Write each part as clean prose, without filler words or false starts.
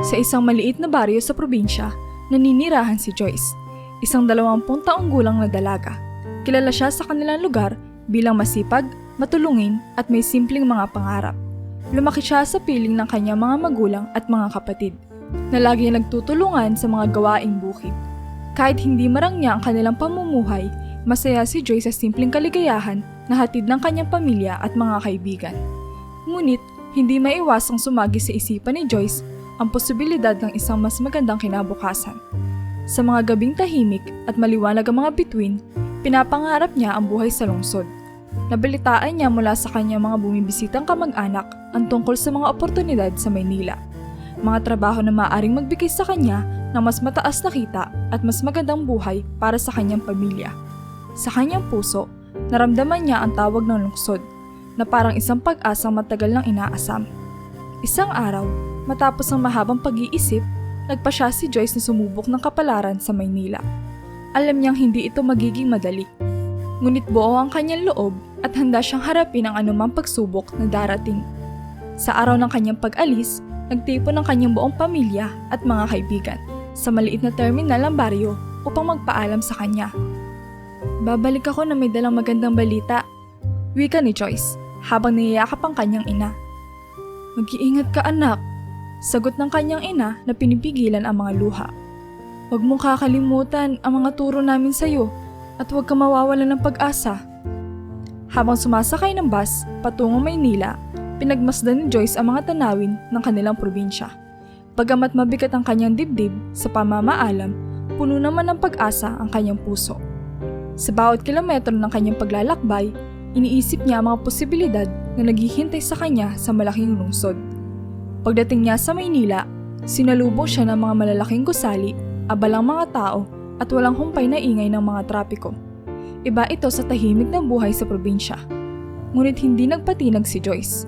Sa isang maliit na baryo sa probinsya, naninirahan si Joyce, isang 20 taong gulang na dalaga. Kilala siya sa kanilang lugar bilang masipag, matulungin at may simpleng mga pangarap. Lumaki siya sa piling ng kanyang mga magulang at mga kapatid, na lagi nagtutulungan sa mga gawaing bukid. Kahit hindi marangya ang kanilang pamumuhay, masaya si Joyce sa simpleng kaligayahan na hatid ng kanyang pamilya at mga kaibigan. Ngunit, hindi maiwasang sumagi sa isipan ni Joyce ang posibilidad ng isang mas magandang kinabukasan. Sa mga gabing tahimik at maliwanag ang mga bituin, pinapangarap niya ang buhay sa lungsod. Nabalitaan niya mula sa kanyang mga bumibisitang kamag-anak ang tungkol sa mga oportunidad sa Maynila. Mga trabaho na maaaring magbigay sa kanya ng mas mataas na kita at mas magandang buhay para sa kanyang pamilya. Sa kanyang puso, naramdaman niya ang tawag ng lungsod na parang isang pag-asang matagal nang inaasam. Isang araw, matapos ang mahabang pag-iisip, nagpasya si Joyce na sumubok ng kapalaran sa Maynila. Alam niyang hindi ito magiging madali. Ngunit buo ang kanyang loob at handa siyang harapin ang anumang pagsubok na darating. Sa araw ng kanyang pag-alis, nagtipon ang kanyang buong pamilya at mga kaibigan sa maliit na terminal ng baryo upang magpaalam sa kanya. Babalik ako na may dalang magandang balita, wika ni Joyce habang niyayakap ang kanyang ina. Mag-iingat ka anak, sagot ng kanyang ina na pinipigilan ang mga luha. Huwag mong kakalimutan ang mga turo namin sa iyo at huwag ka mawawalan ng pag-asa. Habang sumasakay ng bus patungong Maynila, pinagmasdan ni Joyce ang mga tanawin ng kanilang probinsya. Bagamat mabigat ang kanyang dibdib sa pamamaalam, puno naman ng pag-asa ang kanyang puso. Sa bawat kilometro ng kanyang paglalakbay, iniisip niya ang mga posibilidad na naghihintay sa kanya sa malaking lungsod. Pagdating niya sa Maynila, sinalubong siya ng mga malalaking gusali, abalang mga tao at walang humpay na ingay ng mga trapiko. Iba ito sa tahimik na buhay sa probinsya. Ngunit hindi nagpatinag si Joyce.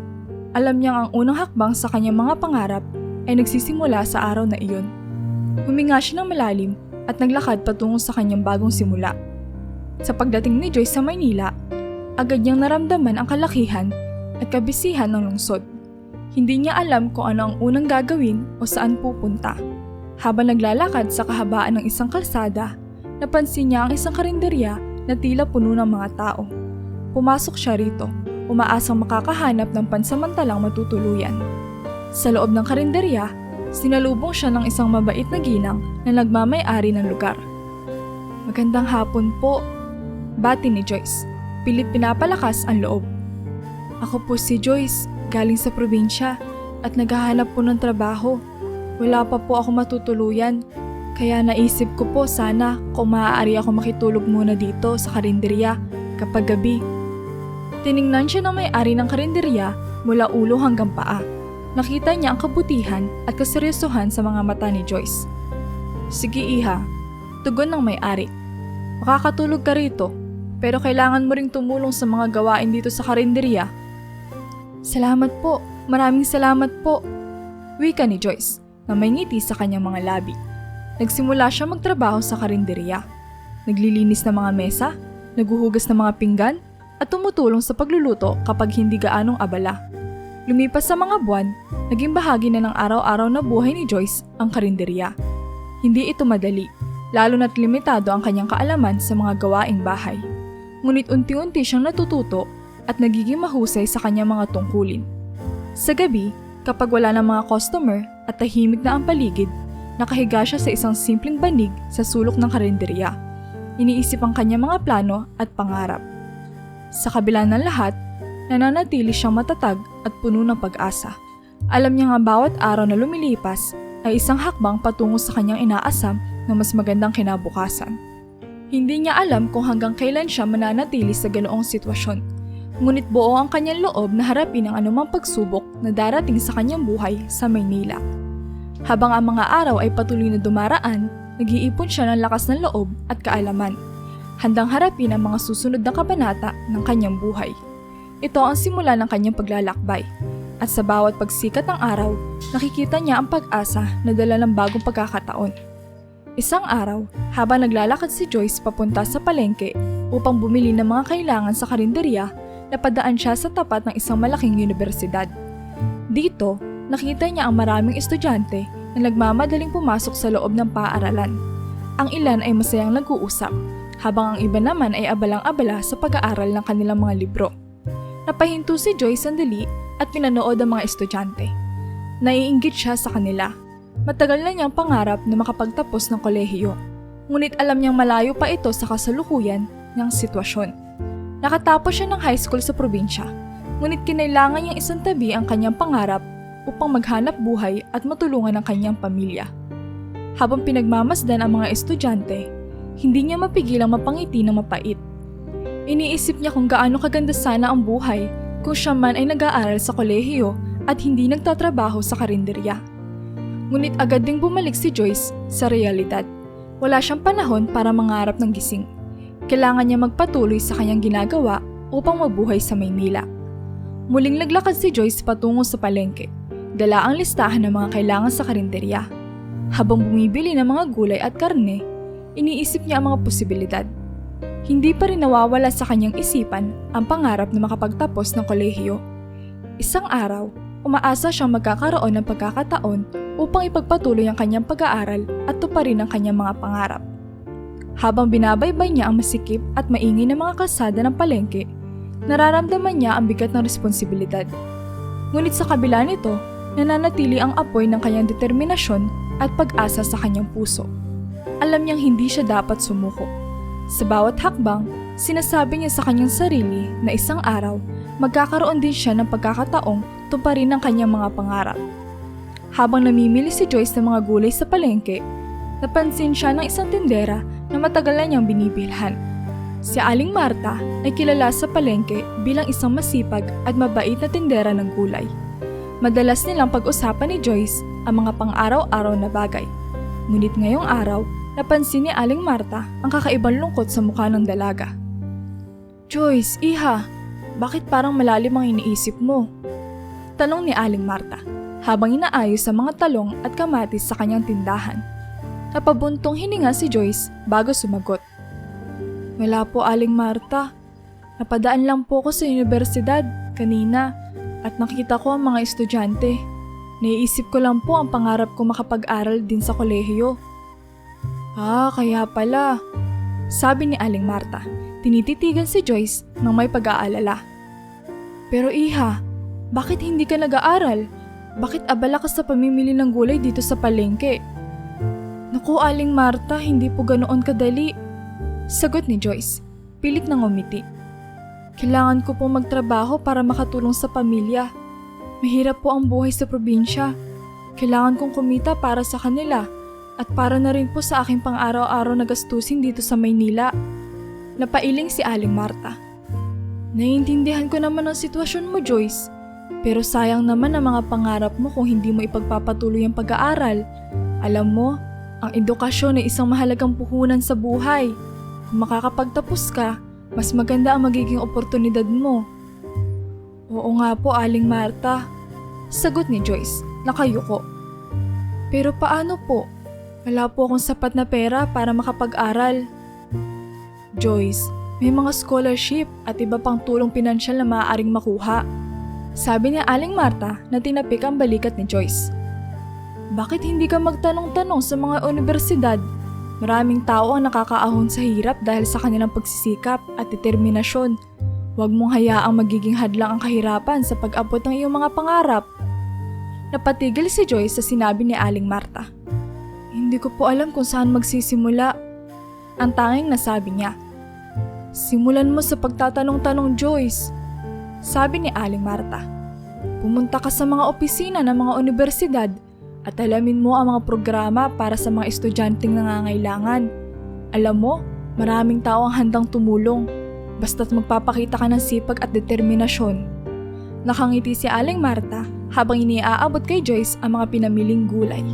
Alam niyang ang unang hakbang sa kanyang mga pangarap ay nagsisimula sa araw na iyon. Huminga siya ng malalim at naglakad patungo sa kanyang bagong simula. Sa pagdating ni Joyce sa Maynila, agad niyang naramdaman ang kalakihan at kabisihan ng lungsod. Hindi niya alam kung ano ang unang gagawin o saan pupunta. Habang naglalakad sa kahabaan ng isang kalsada, napansin niya ang isang karinderya na tila puno ng mga tao. Pumasok siya rito, umaasang makakahanap ng pansamantalang matutuluyan. Sa loob ng karinderya, sinalubong siya ng isang mabait na ginang na nagmamay-ari ng lugar. Magandang hapon po, bati ni Joyce. Pilit pinapalakas ang loob. Ako po si Joyce, galing sa probinsya at naghahanap po ng trabaho. Wala pa po ako matutuluyan, kaya naisip ko po sana kung maaari ako makitulog muna dito sa karinderya kapag gabi. Tiningnan siya ng may-ari ng karinderya mula ulo hanggang paa. Nakita niya ang kabutihan at kaseryosohan sa mga mata ni Joyce. Sige iha, tugon ng may-ari. Makakatulog ka rito, pero kailangan mo ring tumulong sa mga gawain dito sa karinderya. Salamat po, maraming salamat po, wika ni Joyce na may ngiti sa kanyang mga labi. Nagsimula siya magtrabaho sa karinderya. Naglilinis ng mga mesa, naghuhugas ng mga pinggan, at tumutulong sa pagluluto kapag hindi gaanong abala. Lumipas sa mga buwan, naging bahagi na ng araw-araw na buhay ni Joyce ang karinderya. Hindi ito madali, lalo na't limitado ang kanyang kaalaman sa mga gawaing bahay. Ngunit unti-unti siyang natututo at nagiging mahusay sa kanyang mga tungkulin. Sa gabi, kapag wala ng mga customer at tahimik na ang paligid, nakahiga siya sa isang simpleng banig sa sulok ng karinderya. Iniisip ang kanyang mga plano at pangarap. Sa kabila ng lahat, nananatili siyang matatag at puno ng pag-asa. Alam niya nga bawat araw na lumilipas ay isang hakbang patungo sa kanyang inaasam na mas magandang kinabukasan. Hindi niya alam kung hanggang kailan siya mananatili sa ganoong sitwasyon. Ngunit buo ang kanyang loob na harapin ang anumang pagsubok na darating sa kanyang buhay sa Maynila. Habang ang mga araw ay patuloy na dumaraan, nag-iipon siya ng lakas ng loob at kaalaman. Handang harapin ang mga susunod na kabanata ng kanyang buhay. Ito ang simula ng kanyang paglalakbay. At sa bawat pagsikat ng araw, nakikita niya ang pag-asa na dala ng bagong pagkakataon. Isang araw, habang naglalakad si Joyce papunta sa palengke upang bumili ng mga kailangan sa karinderya, napadaan siya sa tapat ng isang malaking universidad. Dito, nakita niya ang maraming estudyante na nagmamadaling pumasok sa loob ng paaralan. Ang ilan ay masayang nag-uusap, habang ang iba naman ay abalang-abala sa pag-aaral ng kanilang mga libro. Napahinto si Joyce sandali at pinanood ang mga estudyante. Naiinggit siya sa kanila. Matagal na niyang pangarap na makapagtapos ng kolehiyo, ngunit alam niyang malayo pa ito sa kasalukuyan niyang sitwasyon. Nakatapos siya ng high school sa probinsya, ngunit kinailangan niyang isantabi ang kanyang pangarap upang maghanap buhay at matulungan ang kanyang pamilya. Habang pinagmamasdan ang mga estudyante, hindi niya mapigilang mapangiti ng mapait. Iniisip niya kung gaano kaganda sana ang buhay kung siya man ay nag-aaral sa kolehiyo at hindi nagtatrabaho sa karinderya. Ngunit agad ding bumalik si Joyce sa realidad. Wala siyang panahon para mangarap ng gising. Kailangan niya magpatuloy sa kanyang ginagawa upang mabuhay sa Maynila. Muling naglakad si Joyce patungo sa palengke. Dala ang listahan ng mga kailangan sa karinderya. Habang bumibili ng mga gulay at karne, iniisip niya ang mga posibilidad. Hindi pa rin nawawala sa kanyang isipan ang pangarap na makapagtapos ng kolehiyo. Isang araw, umaasa siyang magkakaroon ng pagkakataon upang ipagpatuloy ang kanyang pag-aaral at tuparin ang kanyang mga pangarap. Habang binabaybay niya ang masikip at maingay na mga kalsada ng palengke, nararamdaman niya ang bigat ng responsibilidad. Ngunit sa kabila nito, nananatili ang apoy ng kanyang determinasyon at pag-asa sa kanyang puso. Alam niyang hindi siya dapat sumuko. Sa bawat hakbang, sinasabi niya sa kanyang sarili na isang araw, magkakaroon din siya ng pagkakataong tuparin ang kanyang mga pangarap. Habang namimili si Joyce ng mga gulay sa palengke, napansin siya ng isang tindera na matagal na niyang binibilhan. Si Aling Marta ay kilala sa palengke bilang isang masipag at mabait na tindera ng gulay. Madalas nilang pag-usapan ni Joyce ang mga pang-araw-araw na bagay. Ngunit ngayong araw, napansin ni Aling Marta ang kakaibang lungkot sa mukha ng dalaga. "Joyce, iha, bakit parang malalim ang iniisip mo?" Tanong ni Aling Marta habang inaayos ang mga talong at kamatis sa kanyang tindahan. Napabuntong hininga si Joyce bago sumagot. "Wala po, Aling Marta. Napadaan lang po ako sa universidad kanina at nakita ko ang mga estudyante. Naiisip ko lang po ang pangarap ko makapag-aral din sa kolehiyo." "Ah, kaya pala," sabi ni Aling Marta. Tinititigan si Joyce nang may pag-aalala. "Pero iha, bakit hindi ka nag-aaral? Bakit abala ka sa pamimili ng gulay dito sa palengke?" "Naku, Aling Marta, hindi po ganoon kadali," sagot ni Joyce. Pilit nang umiti. "Kailangan ko pong magtrabaho para makatulong sa pamilya. Mahirap po ang buhay sa probinsya. Kailangan kong kumita para sa kanila at para na rin po sa aking pang-araw-araw na gastusin dito sa Maynila." Napailing si Aling Marta. "Naiintindihan ko naman ang sitwasyon mo, Joyce. Pero sayang naman ang mga pangarap mo kung hindi mo ipagpapatuloy ang pag-aaral. Alam mo, ang edukasyon ay isang mahalagang puhunan sa buhay. Kung makakapagtapos ka, mas maganda ang magiging oportunidad mo." "Oo nga po, Aling Marta," sagot ni Joyce, nakayuko. "Pero paano po? Wala po akong sapat na pera para makapag-aral." "Joyce, may mga scholarship at iba pang tulong pinansyal na maaaring makuha," sabi ni Aling Marta na tinapik ang balikat ni Joyce. "Bakit hindi ka magtanong-tanong sa mga universidad? Maraming tao ang nakakaahon sa hirap dahil sa kanilang pagsisikap at determinasyon. Huwag mong hayaang magiging hadlang ang kahirapan sa pag-abot ng iyong mga pangarap." Napatigil si Joyce sa sinabi ni Aling Marta. "Hindi ko po alam kung saan magsisimula," ang tanging nasabi niya. "Simulan mo sa pagtatanong-tanong, Joyce," sabi ni Aling Marta. "Pumunta ka sa mga opisina ng mga universidad at alamin mo ang mga programa para sa mga estudyanteng nangangailangan. Alam mo, maraming tao ang handang tumulong, basta't magpapakita ka ng sipag at determinasyon." Nakangiti si Aling Marta habang iniaabot kay Joyce ang mga pinamiling gulay.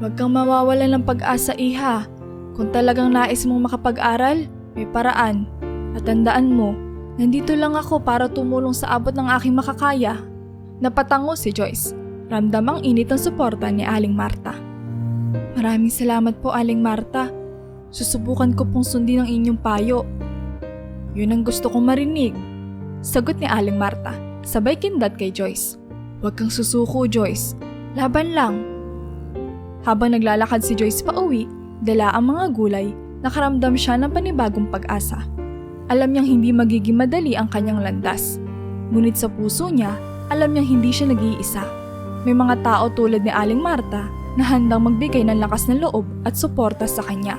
"Huwag kang mawawalan ng pag-asa, iha. Kung talagang nais mong makapag-aral, may paraan. At tandaan mo, nandito lang ako para tumulong sa abot ng aking makakaya." Napatango si Joyce. Ramdam ang init ng suporta ni Aling Marta. "Maraming salamat po, Aling Marta. Susubukan ko pong sundin ang inyong payo." "Yun ang gusto kong marinig," Sagot ni Aling Marta, sabay kindat kay Joyce. Huwag kang susuko, Joyce. Laban lang. Habang naglalakad si Joyce pa uwi, dala ang mga gulay, nakaramdam siya ng panibagong pag-asa. Alam niyang hindi magiging madali ang kanyang landas. Ngunit sa puso niya, alam niyang hindi siya nag-iisa. May mga tao tulad ni Aling Marta na handang magbigay ng lakas ng loob at suporta sa kanya.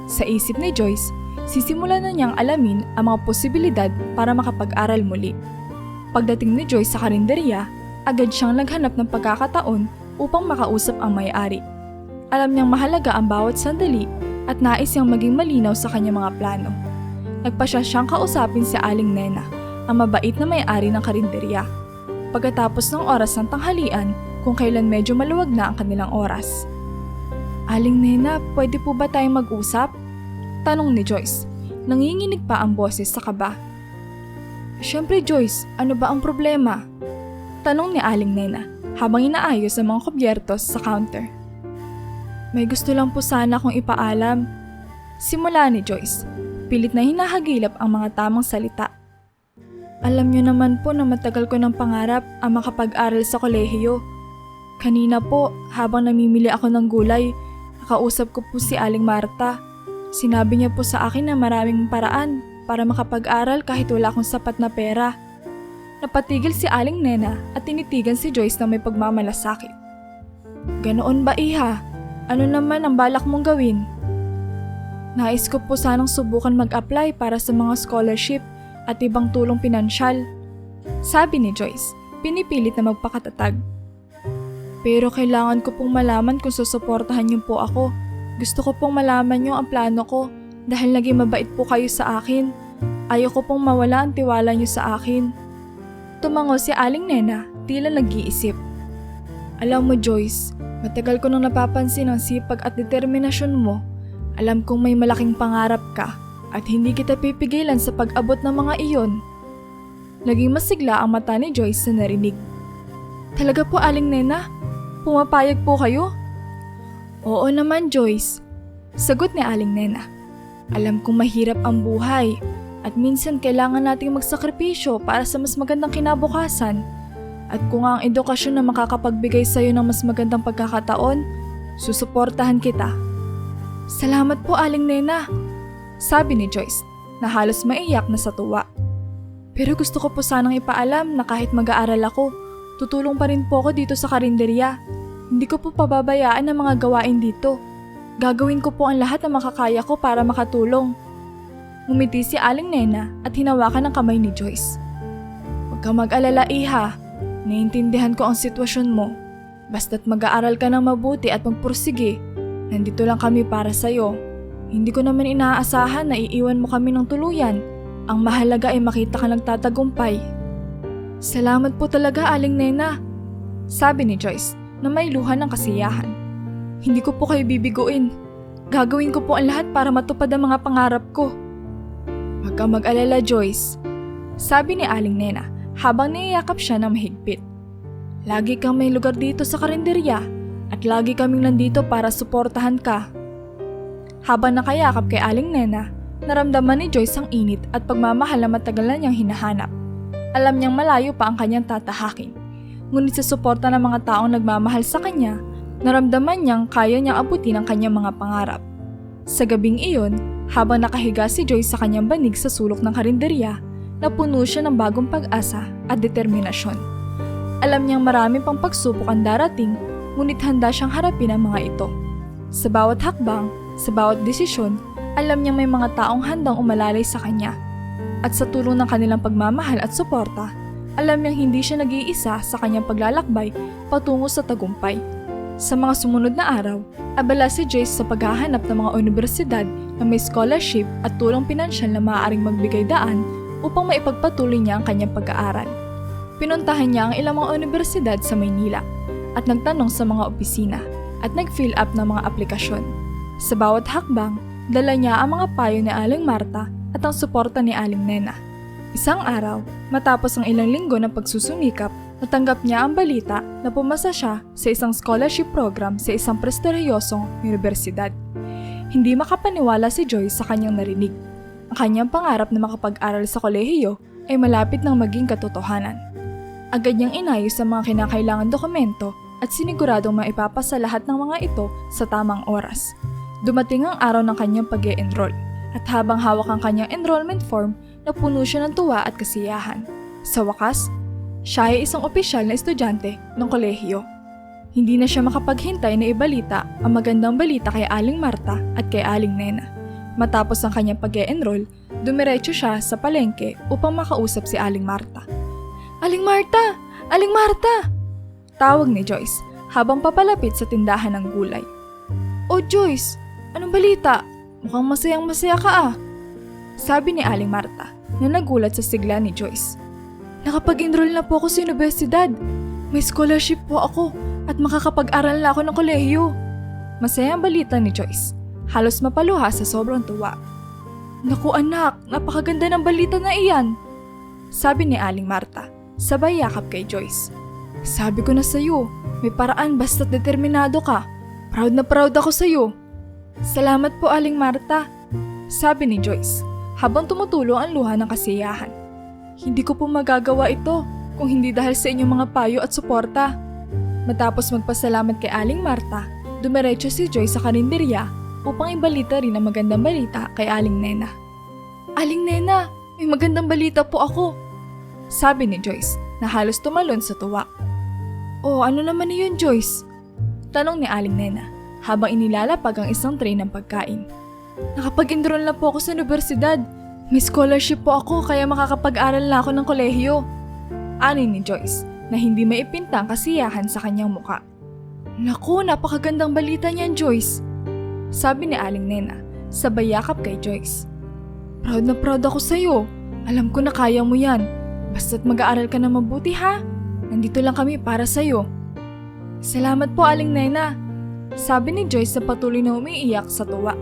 Sa isip ni Joyce, sisimulan na niyang alamin ang mga posibilidad para makapag-aral muli. Pagdating ni Joyce sa karinderya, agad siyang naghanap ng pagkakataon upang makausap ang may-ari. Alam niyang mahalaga ang bawat sandali at nais niyang maging malinaw sa kanyang mga plano. Nagpasya siyang kausapin si Aling Nena, ang mabait na may-ari ng karinderya. Pagkatapos ng oras ng tanghalian, kung kailan medyo maluwag na ang kanilang oras. Aling Nena, pwede po ba tayong mag-usap? Tanong ni Joyce. Nanginginig pa ang boses sa kaba. Siyempre Joyce, ano ba ang problema? Tanong ni Aling Nena habang inaayos ang mga kubyertos sa counter. May gusto lang po sana akong ipaalam. Simula ni Joyce. Pilit na hinahagilap ang mga tamang salita. Alam niyo naman po na matagal ko ng pangarap ang makapag-aral sa kolehiyo. Kanina po, habang namimili ako ng gulay, nakausap ko po si Aling Marta. Sinabi niya po sa akin na maraming paraan para makapag-aral kahit wala akong sapat na pera. Napatigil si Aling Nena at tinitigan si Joyce na may pagmamalasakit. Ganoon ba, iha? Ano naman ang balak mong gawin? Nais ko po sanang subukan mag-apply para sa mga scholarship at ibang tulong pinansyal. Sabi ni Joyce, pinipilit na magpakatatag. Pero kailangan ko pong malaman kung susuportahan niyo po ako. Gusto ko pong malaman niyo ang plano ko dahil naging mabait po kayo sa akin. Ayaw ko pong mawala ang tiwala niyo sa akin. Tumango si Aling Nena, tila nag-iisip. Alam mo Joyce, matagal ko nang napapansin ang sipag at determinasyon mo. Alam kong may malaking pangarap ka at hindi kita pipigilan sa pag-abot ng mga iyon. Naging masigla ang mata ni Joyce na narinig. Talaga po Aling Nena? Pumapayag po kayo? Oo naman Joyce. Sagot ni Aling Nena. Alam kong mahirap ang buhay at minsan kailangan nating magsakripisyo para sa mas magandang kinabukasan. At kung ang edukasyon na makakapagbigay sa iyo ng mas magandang pagkakataon, susuportahan kita. Salamat po Aling Nena, sabi ni Joyce na halos maiyak na sa tuwa. Pero gusto ko po sanang ipaalam na kahit mag-aaral ako, tutulong pa rin po ako dito sa karinderya. Hindi ko po pababayaan ang mga gawain dito. Gagawin ko po ang lahat na makakaya ko para makatulong. Ngumiti si Aling Nena at hinawakan ang kamay ni Joyce. Huwag kang mag-alala iha, naiintindihan ko ang sitwasyon mo. Basta't mag-aaral ka ng mabuti at magpursige. Nandito lang kami para sa'yo. Hindi ko naman inaasahan na iiwan mo kami ng tuluyan. Ang mahalaga ay makita ka nagtatagumpay. Salamat po talaga Aling Nena, sabi ni Joyce na may luha ng kasiyahan. Hindi ko po kayo bibiguin. Gagawin ko po ang lahat para matupad ang mga pangarap ko. Huwag kang mag-alala Joyce, sabi ni Aling Nena habang niyayakap siya ng mahigpit. Lagi kang may lugar dito sa karinderya. At lagi kaming nandito para suportahan ka. Habang nakayakap kay Aling Nena, naramdaman ni Joyce ang init at pagmamahal na matagal na niyang hinahanap. Alam niyang malayo pa ang kanyang tatahakin. Ngunit sa suporta ng mga taong nagmamahal sa kanya, naramdaman niyang kaya niyang abutin ang kanyang mga pangarap. Sa gabing iyon, habang nakahiga si Joyce sa kanyang banig sa sulok ng karinderya, napuno siya ng bagong pag-asa at determinasyon. Alam niyang marami pang pagsubok ang darating, ngunit handa siyang harapin ang mga ito. Sa bawat hakbang, sa bawat desisyon, alam niyang may mga taong handang umalalay sa kanya. At sa tulong ng kanilang pagmamahal at suporta, alam niyang hindi siya nag-iisa sa kanyang paglalakbay patungo sa tagumpay. Sa mga sumunod na araw, abala si Joyce sa paghahanap ng mga universidad na may scholarship at tulong pinansyal na maaaring magbigay daan upang maipagpatuloy niya ang kanyang pag-aaral. Pinuntahan niya ang ilang mga universidad sa Maynila at nagtanong sa mga opisina at nag-fill up ng mga aplikasyon. Sa bawat hakbang, dala niya ang mga payo ni Aling Marta at ang suporta ni Aling Nena. Isang araw, matapos ang ilang linggo ng pagsusumikap, natanggap niya ang balita na pumasa siya sa isang scholarship program sa isang prestigyosong universidad. Hindi makapaniwala si Joyce sa kanyang narinig. Ang kanyang pangarap na makapag-aral sa kolehiyo ay malapit nang maging katotohanan. Agad niyang inayos ang mga kinakailangan dokumento at siniguradong maipapasa lahat ng mga ito sa tamang oras. Dumating ang araw ng kanyang pag-e-enroll at habang hawak ang kanyang enrollment form, napuno siya ng tuwa at kasiyahan. Sa wakas, siya ay isang opisyal na estudyante ng kolehiyo. Hindi na siya makapaghintay na ibalita ang magandang balita kay Aling Marta at kay Aling Nena. Matapos ang kanyang pag-e-enroll, dumiretso siya sa palengke upang makausap si Aling Marta. Aling Marta! Aling Marta! Tawag ni Joyce habang papalapit sa tindahan ng gulay. Oh Joyce, anong balita? Mukhang masayang-masaya ka ah. Sabi ni Aling Marta na nagulat sa sigla ni Joyce. Nakapag-enroll na po ako sa universidad. May scholarship po ako at makakapag-aral na ako ng kolehiyo. Masayang balita ni Joyce. Halos mapaluha sa sobrang tuwa. Naku anak, napakaganda ng balita na iyan. Sabi ni Aling Marta, sabay yakap kay Joyce. Sabi ko na sa'yo, may paraan basta't determinado ka. Proud na proud ako sa'yo. Salamat po Aling Marta. Sabi ni Joyce, habang tumutulo ang luha ng kasiyahan. Hindi ko po magagawa ito kung hindi dahil sa inyong mga payo at suporta. Matapos magpasalamat kay Aling Marta, dumiretso si Joyce sa karinderya upang ibalita rin ang magandang balita kay Aling Nena. Aling Nena, may magandang balita po ako. Sabi ni Joyce na halos tumalon sa tuwa. Oh, ano naman yun Joyce? Tanong ni Aling Nena habang inilalapag ang isang tray ng pagkain. Nakapag-enroll na po ako sa universidad. May scholarship po ako kaya makakapag-aral na ako ng kolehiyo. Ani ni Joyce na hindi maipinta ang kasiyahan sa kanyang muka. Naku, napakagandang balita niyan Joyce. Sabi ni Aling Nena, sabay yakap kay Joyce. Proud na proud ako sa'yo. Alam ko na kaya mo yan. Basta't mag-aaral ka na mabuti ha. Nandito lang kami para sa'yo. Salamat po Aling Nena. Sabi ni Joyce na patuloy na umiiyak sa tuwa.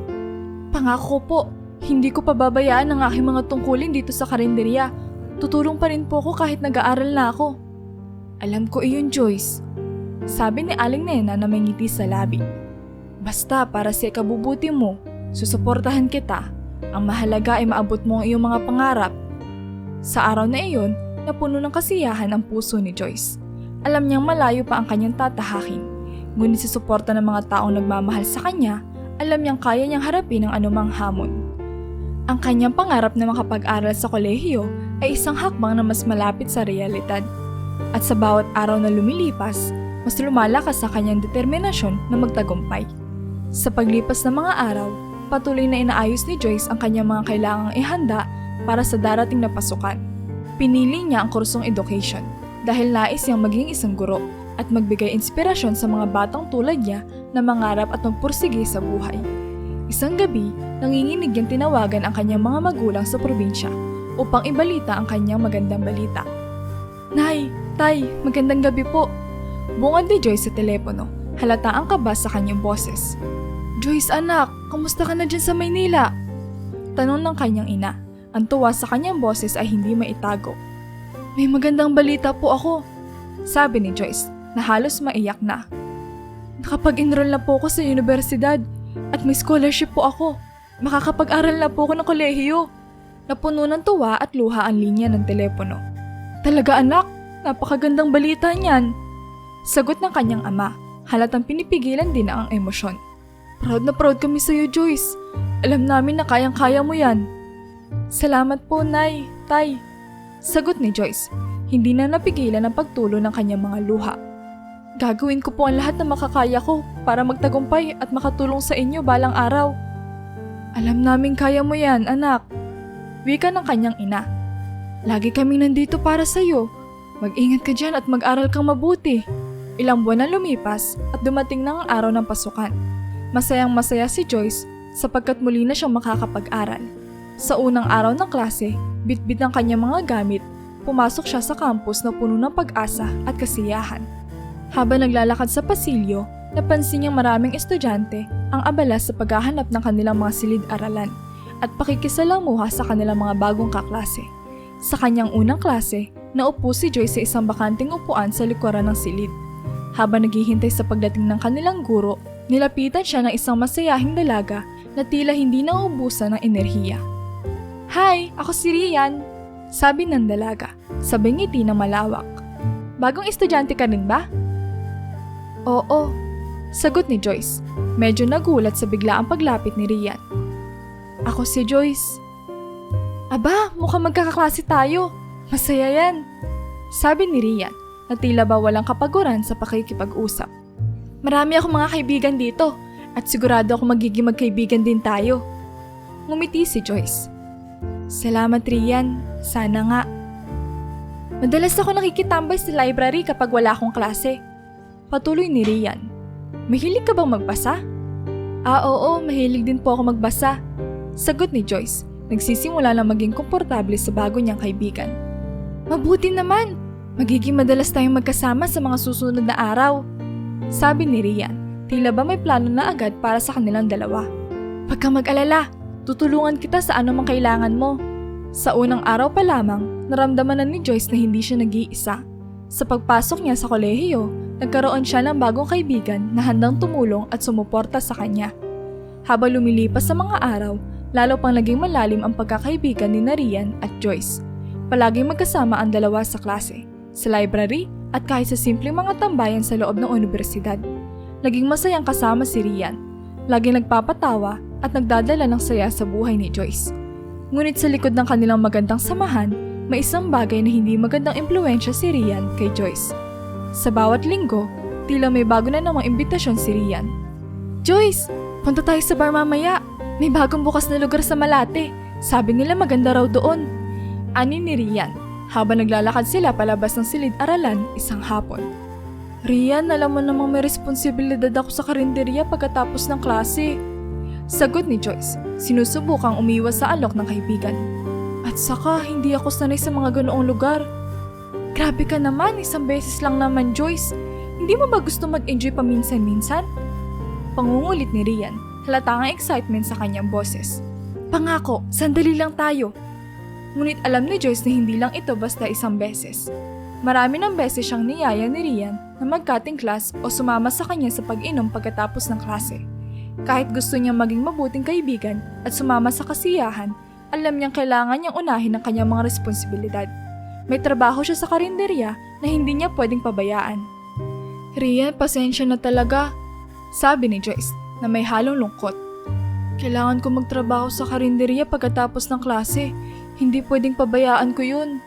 Pangako po, hindi ko pababayaan ang aking mga tungkulin dito sa karinderya. Tutulong pa rin po ako kahit nag-aaral na ako. Alam ko iyon Joyce. Sabi ni Aling Nena na may ngiti sa labi. Basta para sa ikabubuti mo, susuportahan kita. Ang mahalaga ay maabot mo ang iyong mga pangarap. Sa araw na iyon, napuno ng kasiyahan ang puso ni Joyce. Alam niyang malayo pa ang kanyang tatahakin. Ngunit sa suporta ng mga taong nagmamahal sa kanya, alam niyang kaya niyang harapin ang anumang hamon. Ang kanyang pangarap na makapag-aral sa kolehiyo ay isang hakbang na mas malapit sa realidad. At sa bawat araw na lumilipas, mas lumalakas sa kanyang determinasyon na magtagumpay. Sa paglipas ng mga araw, patuloy na inaayos ni Joyce ang kanyang mga kailangang ihanda para sa darating na pasukan. Pinili niya ang kursong education dahil nais niyang maging isang guro at magbigay inspirasyon sa mga batang tulad niya na mangarap at magpursige sa buhay. Isang gabi, nanginginig niyang tinawagan ang kanyang mga magulang sa probinsya upang ibalita ang kanyang magandang balita. Nay, Tay, magandang gabi po. Bungad ni Joyce sa telepono, halata ang kaba sa kanyang boses. Joyce anak, kamusta ka na dyan sa Maynila? Tanong ng kanyang ina. Ang tuwa sa kanyang boses ay hindi maitago. May magandang balita po ako, sabi ni Joyce na halos maiyak na. Nakapag-enroll na po ako sa universidad at may scholarship po ako. Makakapag-aral na po ako ng kolehiyo. Napuno ng tuwa at luha ang linya ng telepono. Talaga anak, napakagandang balita niyan. Sagot ng kanyang ama, halatang pinipigilan din ang emosyon. Proud na proud kami sa iyo Joyce. Alam namin na kayang-kaya mo yan. Salamat po Nay, Tay. Sagot ni Joyce, hindi na napigilan ang pagtulo ng kanyang mga luha. Gagawin ko po ang lahat na makakaya ko para magtagumpay at makatulong sa inyo balang araw. Alam namin kaya mo yan, anak. Wika ng kanyang ina. Lagi kaming nandito para sa iyo. Mag-ingat ka dyan at mag-aral kang mabuti. Ilang buwan na lumipas at dumating na ang araw ng pasukan. Masayang masaya si Joyce sapagkat muli na siyang makakapag-aral. Sa unang araw ng klase, bitbit ang kanyang mga gamit, pumasok siya sa campus na puno ng pag-asa at kasiyahan. Habang naglalakad sa pasilyo, napansin niyang maraming estudyante ang abala sa paghahanap ng kanilang mga silid-aralan at pakikisalamuha sa kanilang mga bagong kaklase. Sa kanyang unang klase, naupo si Joyce sa isang bakanting upuan sa likuran ng silid. Habang naghihintay sa pagdating ng kanilang guro, nilapitan siya ng isang masayahing dalaga na tila hindi nauubusan ng enerhiya. Hi, ako si Rian, Sabi ng dalaga, sabay ngiti na malawak. Bagong estudyante ka rin ba? Oo, sagot ni Joyce. Medyo nagulat sa biglaang paglapit ni Rian. Ako si Joyce. Aba, mukhang magkakaklase tayo. Masaya yan. Sabi ni Rian na tila ba walang kapaguran sa pakikipag-usap. Marami akong mga kaibigan dito at sigurado ako magiging magkaibigan din tayo. Ngumiti si Joyce. Salamat Rian, sana nga. Madalas ako nakikitambay sa library kapag wala akong klase. Patuloy ni Rian. Mahilig ka bang magbasa? Oo, mahilig din po ako magbasa. Sagot ni Joyce, nagsisimula na maging komportable sa bago niyang kaibigan. Mabuti naman! Magiging madalas tayong magkasama sa mga susunod na araw. Sabi ni Rian, tila ba may plano na agad para sa kanilang dalawa. Huwag kang mag-alala, tutulungan kita sa anumang kailangan mo. Sa unang araw pa lamang, naramdaman na ni Joyce na hindi siya nag-iisa. Sa pagpasok niya sa kolehiyo, nagkaroon siya ng bagong kaibigan na handang tumulong at sumuporta sa kanya. Habang lumilipas sa mga araw, lalo pang naging malalim ang pagkakaibigan ni Rian at Joyce. Palaging magkasama ang dalawa sa klase, sa library at kahit sa simpleng mga tambayan sa loob ng universidad. Naging masayang kasama si Rian. Laging nagpapatawa at nagdadala ng saya sa buhay ni Joyce. Ngunit sa likod ng kanilang magandang samahan, may isang bagay na hindi magandang impluwensya si Rian kay Joyce. Sa bawat linggo, tila may bago na namang imbitasyon si Rian. Joyce, punta tayo sa bar mamaya. May bagong bukas na lugar sa Malate. Sabi nila maganda raw doon. Ani ni Rian, habang naglalakad sila palabas ng silid-aralan isang hapon. Rian, alam mo namang may responsibilidad ako sa karinderya pagkatapos ng klase. Sagot ni Joyce, sinusubukang umiwas sa alok ng kaibigan. At saka, hindi ako sanay sa mga ganoong lugar. Grabe ka naman, isang beses lang naman Joyce. Hindi mo ba gusto mag-enjoy paminsan-minsan? Pangungulit ni Rian, halatang excitement sa kanyang boses. Pangako, sandali lang tayo. Ngunit alam ni Joyce na hindi lang ito basta isang beses. Marami ng beses siyang niyaya ni Rian na mag-cutting class o sumama sa kanya sa pag-inom pagkatapos ng klase. Kahit gusto niyang maging mabuting kaibigan at sumama sa kasiyahan, alam niyang kailangan niyang unahin ang kanyang mga responsibilidad. May trabaho siya sa karinderya na hindi niya pwedeng pabayaan. Rian, pasensya na talaga, sabi ni Joyce na may halong lungkot. Kailangan ko magtrabaho sa karinderya pagkatapos ng klase. Hindi pwedeng pabayaan ko yun.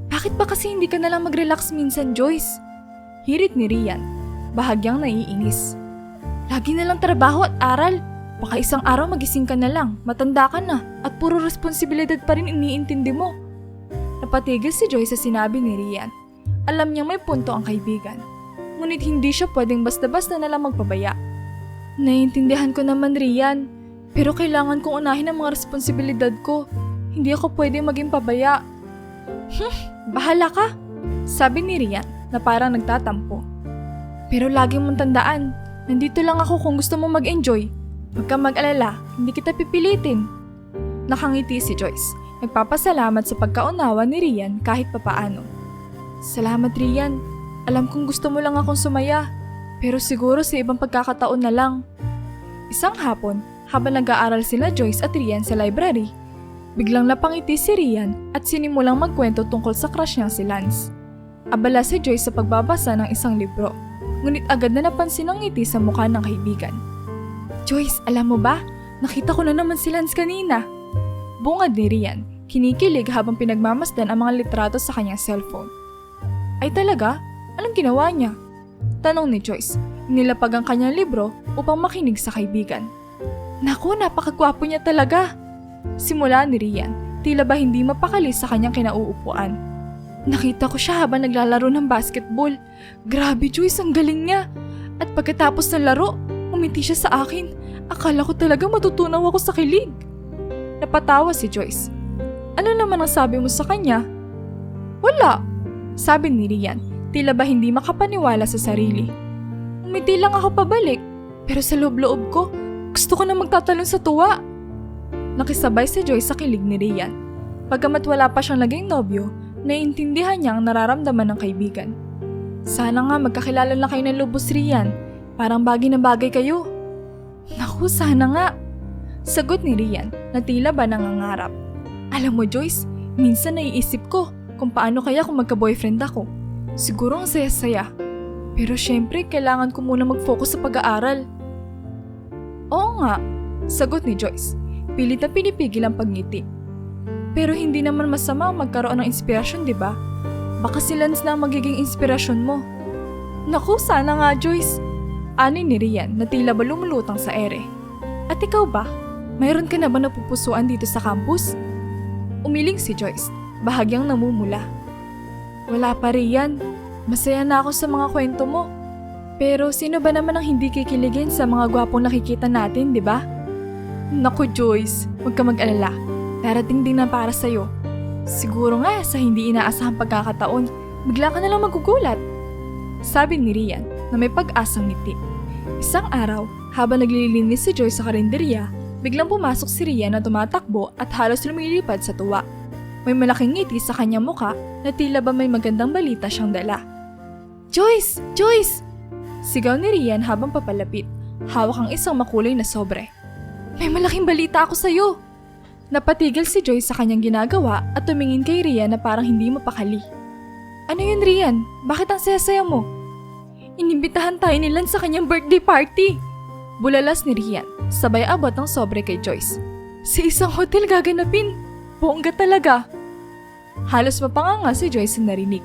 Bakit ba kasi hindi ka nalang mag-relax minsan, Joyce? Hirit ni Rian, bahagyang naiinis. Lagi na lang trabaho at aral. Baka isang araw magising ka na lang, matanda ka na, at puro responsibilidad pa rin iniintindi mo. Napatigil si Joyce sa sinabi ni Rian. Alam niyang may punto ang kaibigan. Ngunit hindi siya pwedeng basta-basta na lang magpabaya. Naiintindihan ko naman, Rian, pero kailangan kong unahin ang mga responsibilidad ko. Hindi ako pwedeng maging pabaya. Bahala ka, sabi ni Rian na parang nagtatampo. Pero lagi mong tandaan, nandito lang ako kung gusto mong mag-enjoy. Huwag kang mag-alala, hindi kita pipilitin. Nakangiti si Joyce, nagpapasalamat sa pagkaunawa ni Rian kahit papaano. Salamat Rian, alam kong gusto mo lang akong sumaya, pero siguro sa ibang pagkakataon na lang. Isang hapon, habang nag-aaral sila Joyce at Rian sa library, biglang napangiti si Rian at sinimulang magkwento tungkol sa crush niyang si Lance. Abala si Joyce sa pagbabasa ng isang libro, ngunit agad na napansin ang ngiti sa mukha ng kaibigan. Joyce, alam mo ba? Nakita ko na naman si Lance kanina. Bungad ni Rian, kinikilig habang pinagmamasdan ang mga litrato sa kanyang cellphone. Ay talaga? Anong ginawa niya? Tanong ni Joyce, inilapag ang kanyang libro upang makinig sa kaibigan. Naku, napakagwapo niya talaga. Simula ni Rian, tila ba hindi mapakali sa kanyang kinauupuan. Nakita ko siya habang naglalaro ng basketball. Grabe Joyce, ang galing niya. At pagkatapos ng laro, umiti siya sa akin. Akala ko talaga matutunaw ako sa kilig. Napatawa si Joyce. Ano naman ang sabi mo sa kanya? Wala, sabi ni Rian, tila ba hindi makapaniwala sa sarili. Umiti lang ako pabalik, pero sa loob-loob ko, gusto ko na magtatalon sa tuwa. Nakisabay si Joyce sa kilig ni Rian. Pagkamat wala pa siyang naging nobyo, naiintindihan niya ang nararamdaman ng kaibigan. Sana nga magkakilala na kayo ng lubos, Rian. Parang bagay na bagay kayo. Naku, sana nga. Sagot ni Rian na tila ba nangangarap. Alam mo Joyce, Minsan naiisip ko kung paano kaya kung magka-boyfriend ako. Siguro ang saya-saya. Pero syempre, kailangan ko muna mag-focus sa pag-aaral. Oo nga, sagot ni Joyce. Pilit na pinipigil ang pagngiti. Pero hindi naman masama magkaroon ng inspirasyon, di ba? Baka si Lance na ang magiging inspirasyon mo. Naku, sana nga, Joyce. Ani ni Rian na tila ba lumulutang sa ere. At ikaw ba? Mayroon ka na ba napupusuan dito sa campus? Umiling si Joyce, bahagyang namumula. Wala pa, Rian. Masaya na ako sa mga kwento mo. Pero sino ba naman ang hindi kikiligin sa mga gwapong nakikita natin, di ba? Naku, Joyce, huwag ka mag-alala. Darating din na para sa'yo. Siguro nga sa hindi inaasahang pagkakataon, bigla ka nalang magugulat. Sabi ni Rian na may pag-asang ngiti. Isang araw, habang naglilinis si Joyce sa karinderya, biglang pumasok si Rian na tumatakbo at halos lumilipad sa tuwa. May malaking ngiti sa kanyang muka na tila ba may magandang balita siyang dala. Joyce! Joyce! Sigaw ni Rian habang papalapit. Hawak ang isang makulay na sobre. May malaking balita ako sa'yo! Napatigil si Joyce sa kanyang ginagawa at tumingin kay Rian na parang hindi mapakali. Ano yun, Rian? Bakit ang saya-saya mo? Inimbitahan tayo ni Lance sa kanyang birthday party! Bulalas ni Rian, sabay abot ang sobre kay Joyce. Sa isang hotel gaganapin! Bongga talaga! Halos mapanganga si Joyce na narinig.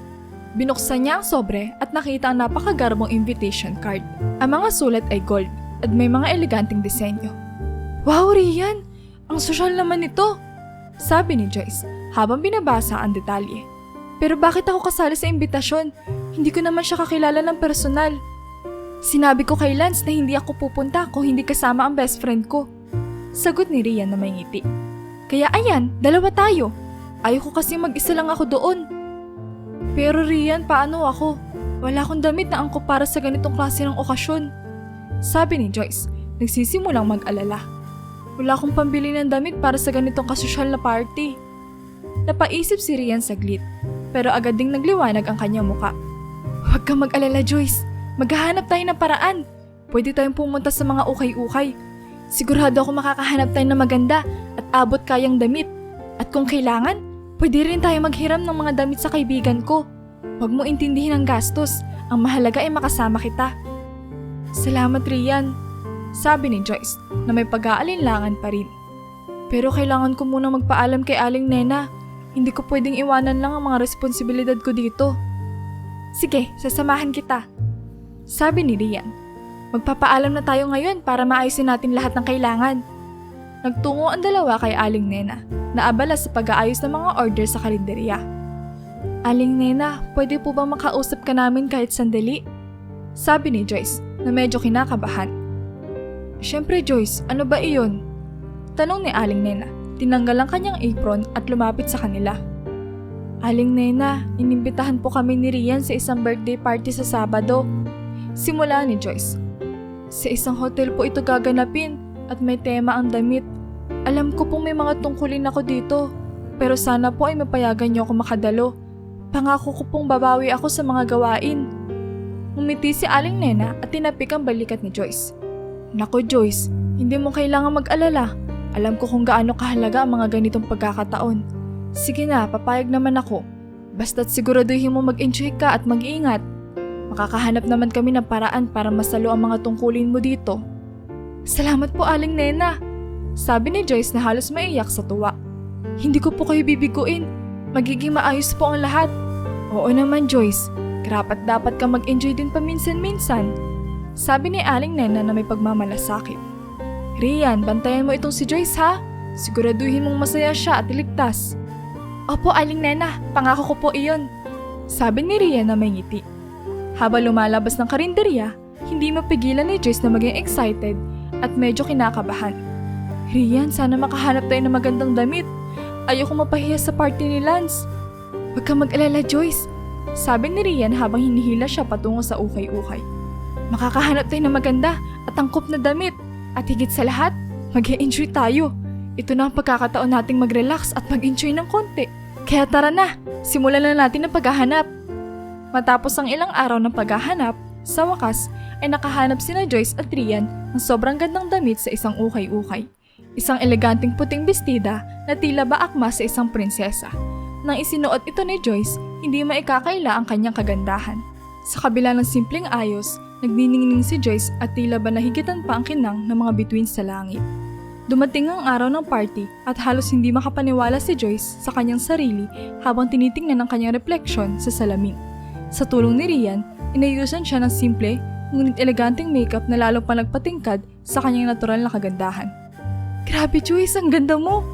Binuksan niya ang sobre at nakita ang napakagarbong invitation card. Ang mga sulat ay gold at may mga eleganteng disenyo. Wow, Rian! Ang sosyal naman nito! Sabi ni Joyce habang binabasa ang detalye. Pero bakit ako kasali sa imbitasyon? Hindi ko naman siya kakilala ng personal. Sinabi ko kay Lance na hindi ako pupunta kung hindi kasama ang best friend ko. Sagot ni Rian na may ngiti. Kaya ayan, dalawa tayo. Ayoko kasi mag-isa lang ako doon. Pero Rian, paano ako? Wala akong damit na angkop para sa ganitong klase ng okasyon. Sabi ni Joyce, nagsisimulang mag-alala. Wala akong pambili ng damit para sa ganitong kasosyal na party. Napaisip si Rian saglit, pero agad ding nagliwanag ang kanyang muka. Huwag kang mag-alala, Joyce. Maghahanap tayo ng paraan. Pwede tayong pumunta sa mga ukay-ukay. Sigurado ako makakahanap tayo ng maganda at abot kayang damit. At kung kailangan, pwede rin tayo maghiram ng mga damit sa kaibigan ko. Huwag mo intindihin ang gastos. Ang mahalaga ay makasama kita. Salamat, Rian. Sabi ni Joyce na may pag-aalinlangan pa rin. Pero kailangan ko muna magpaalam kay Aling Nena. Hindi ko pwedeng iwanan lang ang mga responsibilidad ko dito. Sige, sasamahan kita. Sabi ni Rian. Magpapaalam na tayo ngayon para maayusin natin lahat ng kailangan. Nagtungo ang dalawa kay Aling Nena na abala sa pag-aayos ng mga order sa karinderya. Aling Nena, pwede po bang makausap ka namin kahit sandali? Sabi ni Joyce na medyo kinakabahan. Siyempre Joyce, ano ba iyon? Tanong ni Aling Nena, tinanggal ang kanyang apron at lumapit sa kanila. Aling Nena, inimbitahan po kami ni Rian sa isang birthday party sa Sabado. Simula ni Joyce. Sa isang hotel po ito gaganapin at may tema ang damit. Alam ko pong may mga tungkulin ako dito, pero sana po ay mapayagan niyo ako makadalo. Pangako ko pong babawi ako sa mga gawain. Umiti si Aling Nena at tinapik ang balikat ni Joyce. Nako Joyce, hindi mo kailangan mag-alala. Alam ko kung gaano kahalaga ang mga ganitong pagkakataon. Sige na, papayag naman ako. Basta't siguraduhin mo mag-enjoy ka at mag-iingat. Makakahanap naman kami ng paraan para masalo ang mga tungkulin mo dito. Salamat po, Aling Nena. Sabi ni Joyce na halos maiyak sa tuwa. Hindi ko po kayo bibiguin. Magiging maayos po ang lahat. Oo naman Joyce, karapat dapat ka mag-enjoy din paminsan-minsan. Sabi ni Aling Nena na may pagmamalasakit. Rian, bantayan mo itong si Joyce ha. Siguraduhin mong masaya siya at iligtas. Opo Aling Nena, pangako ko po iyon. Sabi ni Rian na may ngiti. Habang lumalabas ng karinderya, hindi mapigilan ni Joyce na maging excited at medyo kinakabahan. Rian, sana makahanap tayo ng magandang damit. Ayoko mapahiya sa party ni Lance. Huwag kang mag-alala Joyce. Sabi ni Rian habang hinihila siya patungo sa ukay-ukay. Makakahanap tayo ng maganda at angkop na damit. At higit sa lahat, mag-e-enjoy tayo. Ito na ang pagkakataon nating mag-relax at mag-enjoy ng konti. Kaya tara na, simulan na natin ang paghahanap. Matapos ang ilang araw ng paghahanap, sa wakas ay nakahanap sina Joyce at Rian ng sobrang gandang damit sa isang ukay-ukay. Isang eleganteng puting bestida na tila ba akma sa isang prinsesa. Nang isinuot ito ni Joyce, hindi maikakaila ang kanyang kagandahan. Sa kabila ng simpleng ayos, nagniningning si Joyce at tila ba nahigitan pa ang kinang ng mga bituin sa langit. Dumating ang araw ng party at halos hindi makapaniwala si Joyce sa kanyang sarili habang tinitingnan ang kanyang refleksyon sa salamin. Sa tulong ni Rian, inayusan siya ng simple ngunit eleganteng makeup na lalong pa nagpatingkad sa kanyang natural na kagandahan. "Grabe Joyce, ang ganda mo!"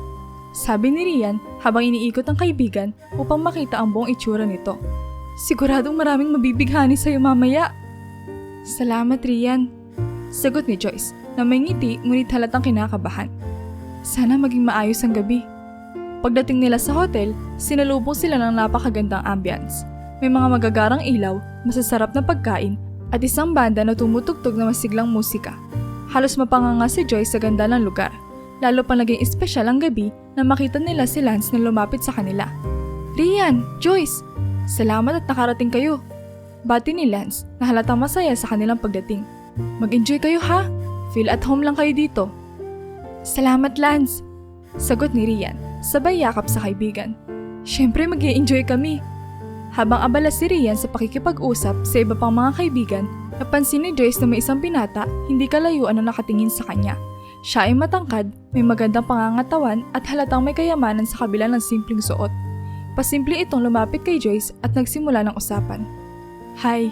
sabi ni Rian habang iniikot ang kaibigan upang makita ang buong itsura nito. "Siguradong maraming mabibighani sa'yo mamaya." "Salamat Rian," sagot ni Joyce na may ngiti ngunit halatang kinakabahan. "Sana maging maayos ang gabi." Pagdating nila sa hotel, sinalubong sila ng napakagandang ambience. May mga magagarang ilaw, masasarap na pagkain, at isang banda na tumutugtog na masiglang musika. Halos mapanganga si Joyce sa ganda ng lugar. Lalo pang naging espesyal ang gabi na makita nila si Lance na lumapit sa kanila. "Rian, Joyce, salamat at nakarating kayo." Bati ni Lance na halatang masaya sa kanilang pagdating. "Mag-enjoy kayo ha? Feel at home lang kayo dito." "Salamat Lance," sagot ni Rian, sabay yakap sa kaibigan. "Siyempre mag-i-enjoy kami." Habang abala si Rian sa pakikipag-usap sa iba pang mga kaibigan, napansin ni Joyce na may isang binata hindi kalayuan na nakatingin sa kanya. Siya ay matangkad, may magandang pangangatawan at halatang may kayamanan sa kabila ng simpleng suot. Pasimple itong lumapit kay Joyce at nagsimula ng usapan. "Hi,"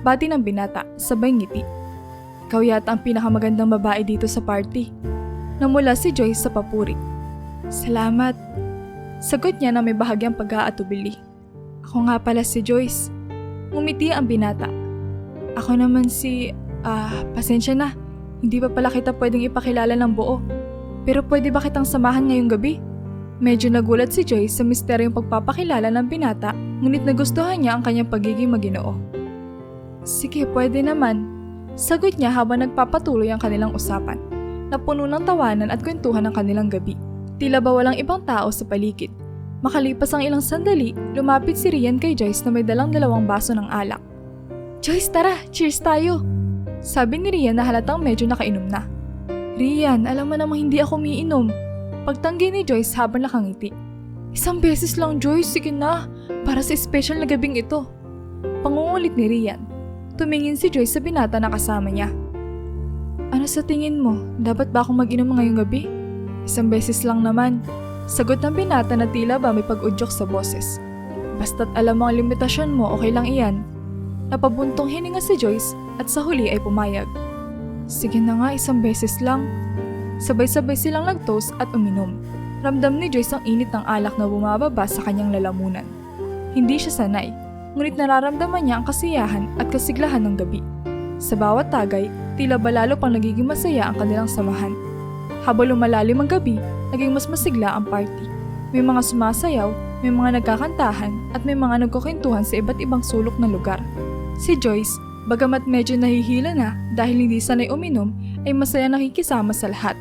bati ng binata, sabay ngiti. "Ikaw yata ang pinakamagandang babae dito sa party." Namula si Joyce sa papuri. "Salamat," sagot niya na may bahagyang pag-aatubili. "Ako nga pala si Joyce." Ngumiti ang binata. "Ako naman pasensya na. Hindi pa pala kita pwedeng ipakilala ng buo. Pero pwede ba kitang samahan ngayong gabi?" Medyo nagulat si Joyce sa misteryong pagpapakilala ng binata, ngunit nagustuhan niya ang kanyang pagiging maginoo. "Sige, pwede naman," sagot niya habang nagpapatuloy ang kanilang usapan. Napuno ng tawanan at kwentuhan ng kanilang gabi. Tila ba walang ibang tao sa paligid. Makalipas ang ilang sandali, lumapit si Rian kay Joyce na may dalang 2 baso ng alak. "Joyce, tara, cheers tayo," sabi ni Rian na halatang medyo nakainom na. "Rian, alam mo namang hindi ako umiinom," pagtanggi ni Joyce habang nakangiti. "Isang beses lang Joyce, sige na, para sa special na gabing ito." Pangungulit ni Rian. Tumingin si Joyce sa binata na kasama niya. "Ano sa tingin mo, dapat ba akong mag-inom ngayong gabi?" "Isang beses lang naman," sagot ng binata na tila ba may pag-udyok sa boses. "Basta't alam mo ang limitasyon mo, okay lang iyan." Napabuntong hininga si Joyce at sa huli ay pumayag. "Sige na nga, isang beses lang." Sabay-sabay silang nag-toast at uminom. Ramdam ni Joyce ang init ng alak na bumababa sa kanyang lalamunan. Hindi siya sanay, ngunit nararamdaman niya ang kasiyahan at kasiglahan ng gabi. Sa bawat tagay, tila ba lalo pang nagiging masaya ang kanilang samahan. Habang lumalalim ang gabi, naging mas masigla ang party. May mga sumasayaw, may mga nagkakantahan at may mga nagkukwentuhan sa iba't ibang sulok ng lugar. Si Joyce, bagamat medyo nahihila na dahil hindi sanay uminom, ay masaya nakikisama sa lahat.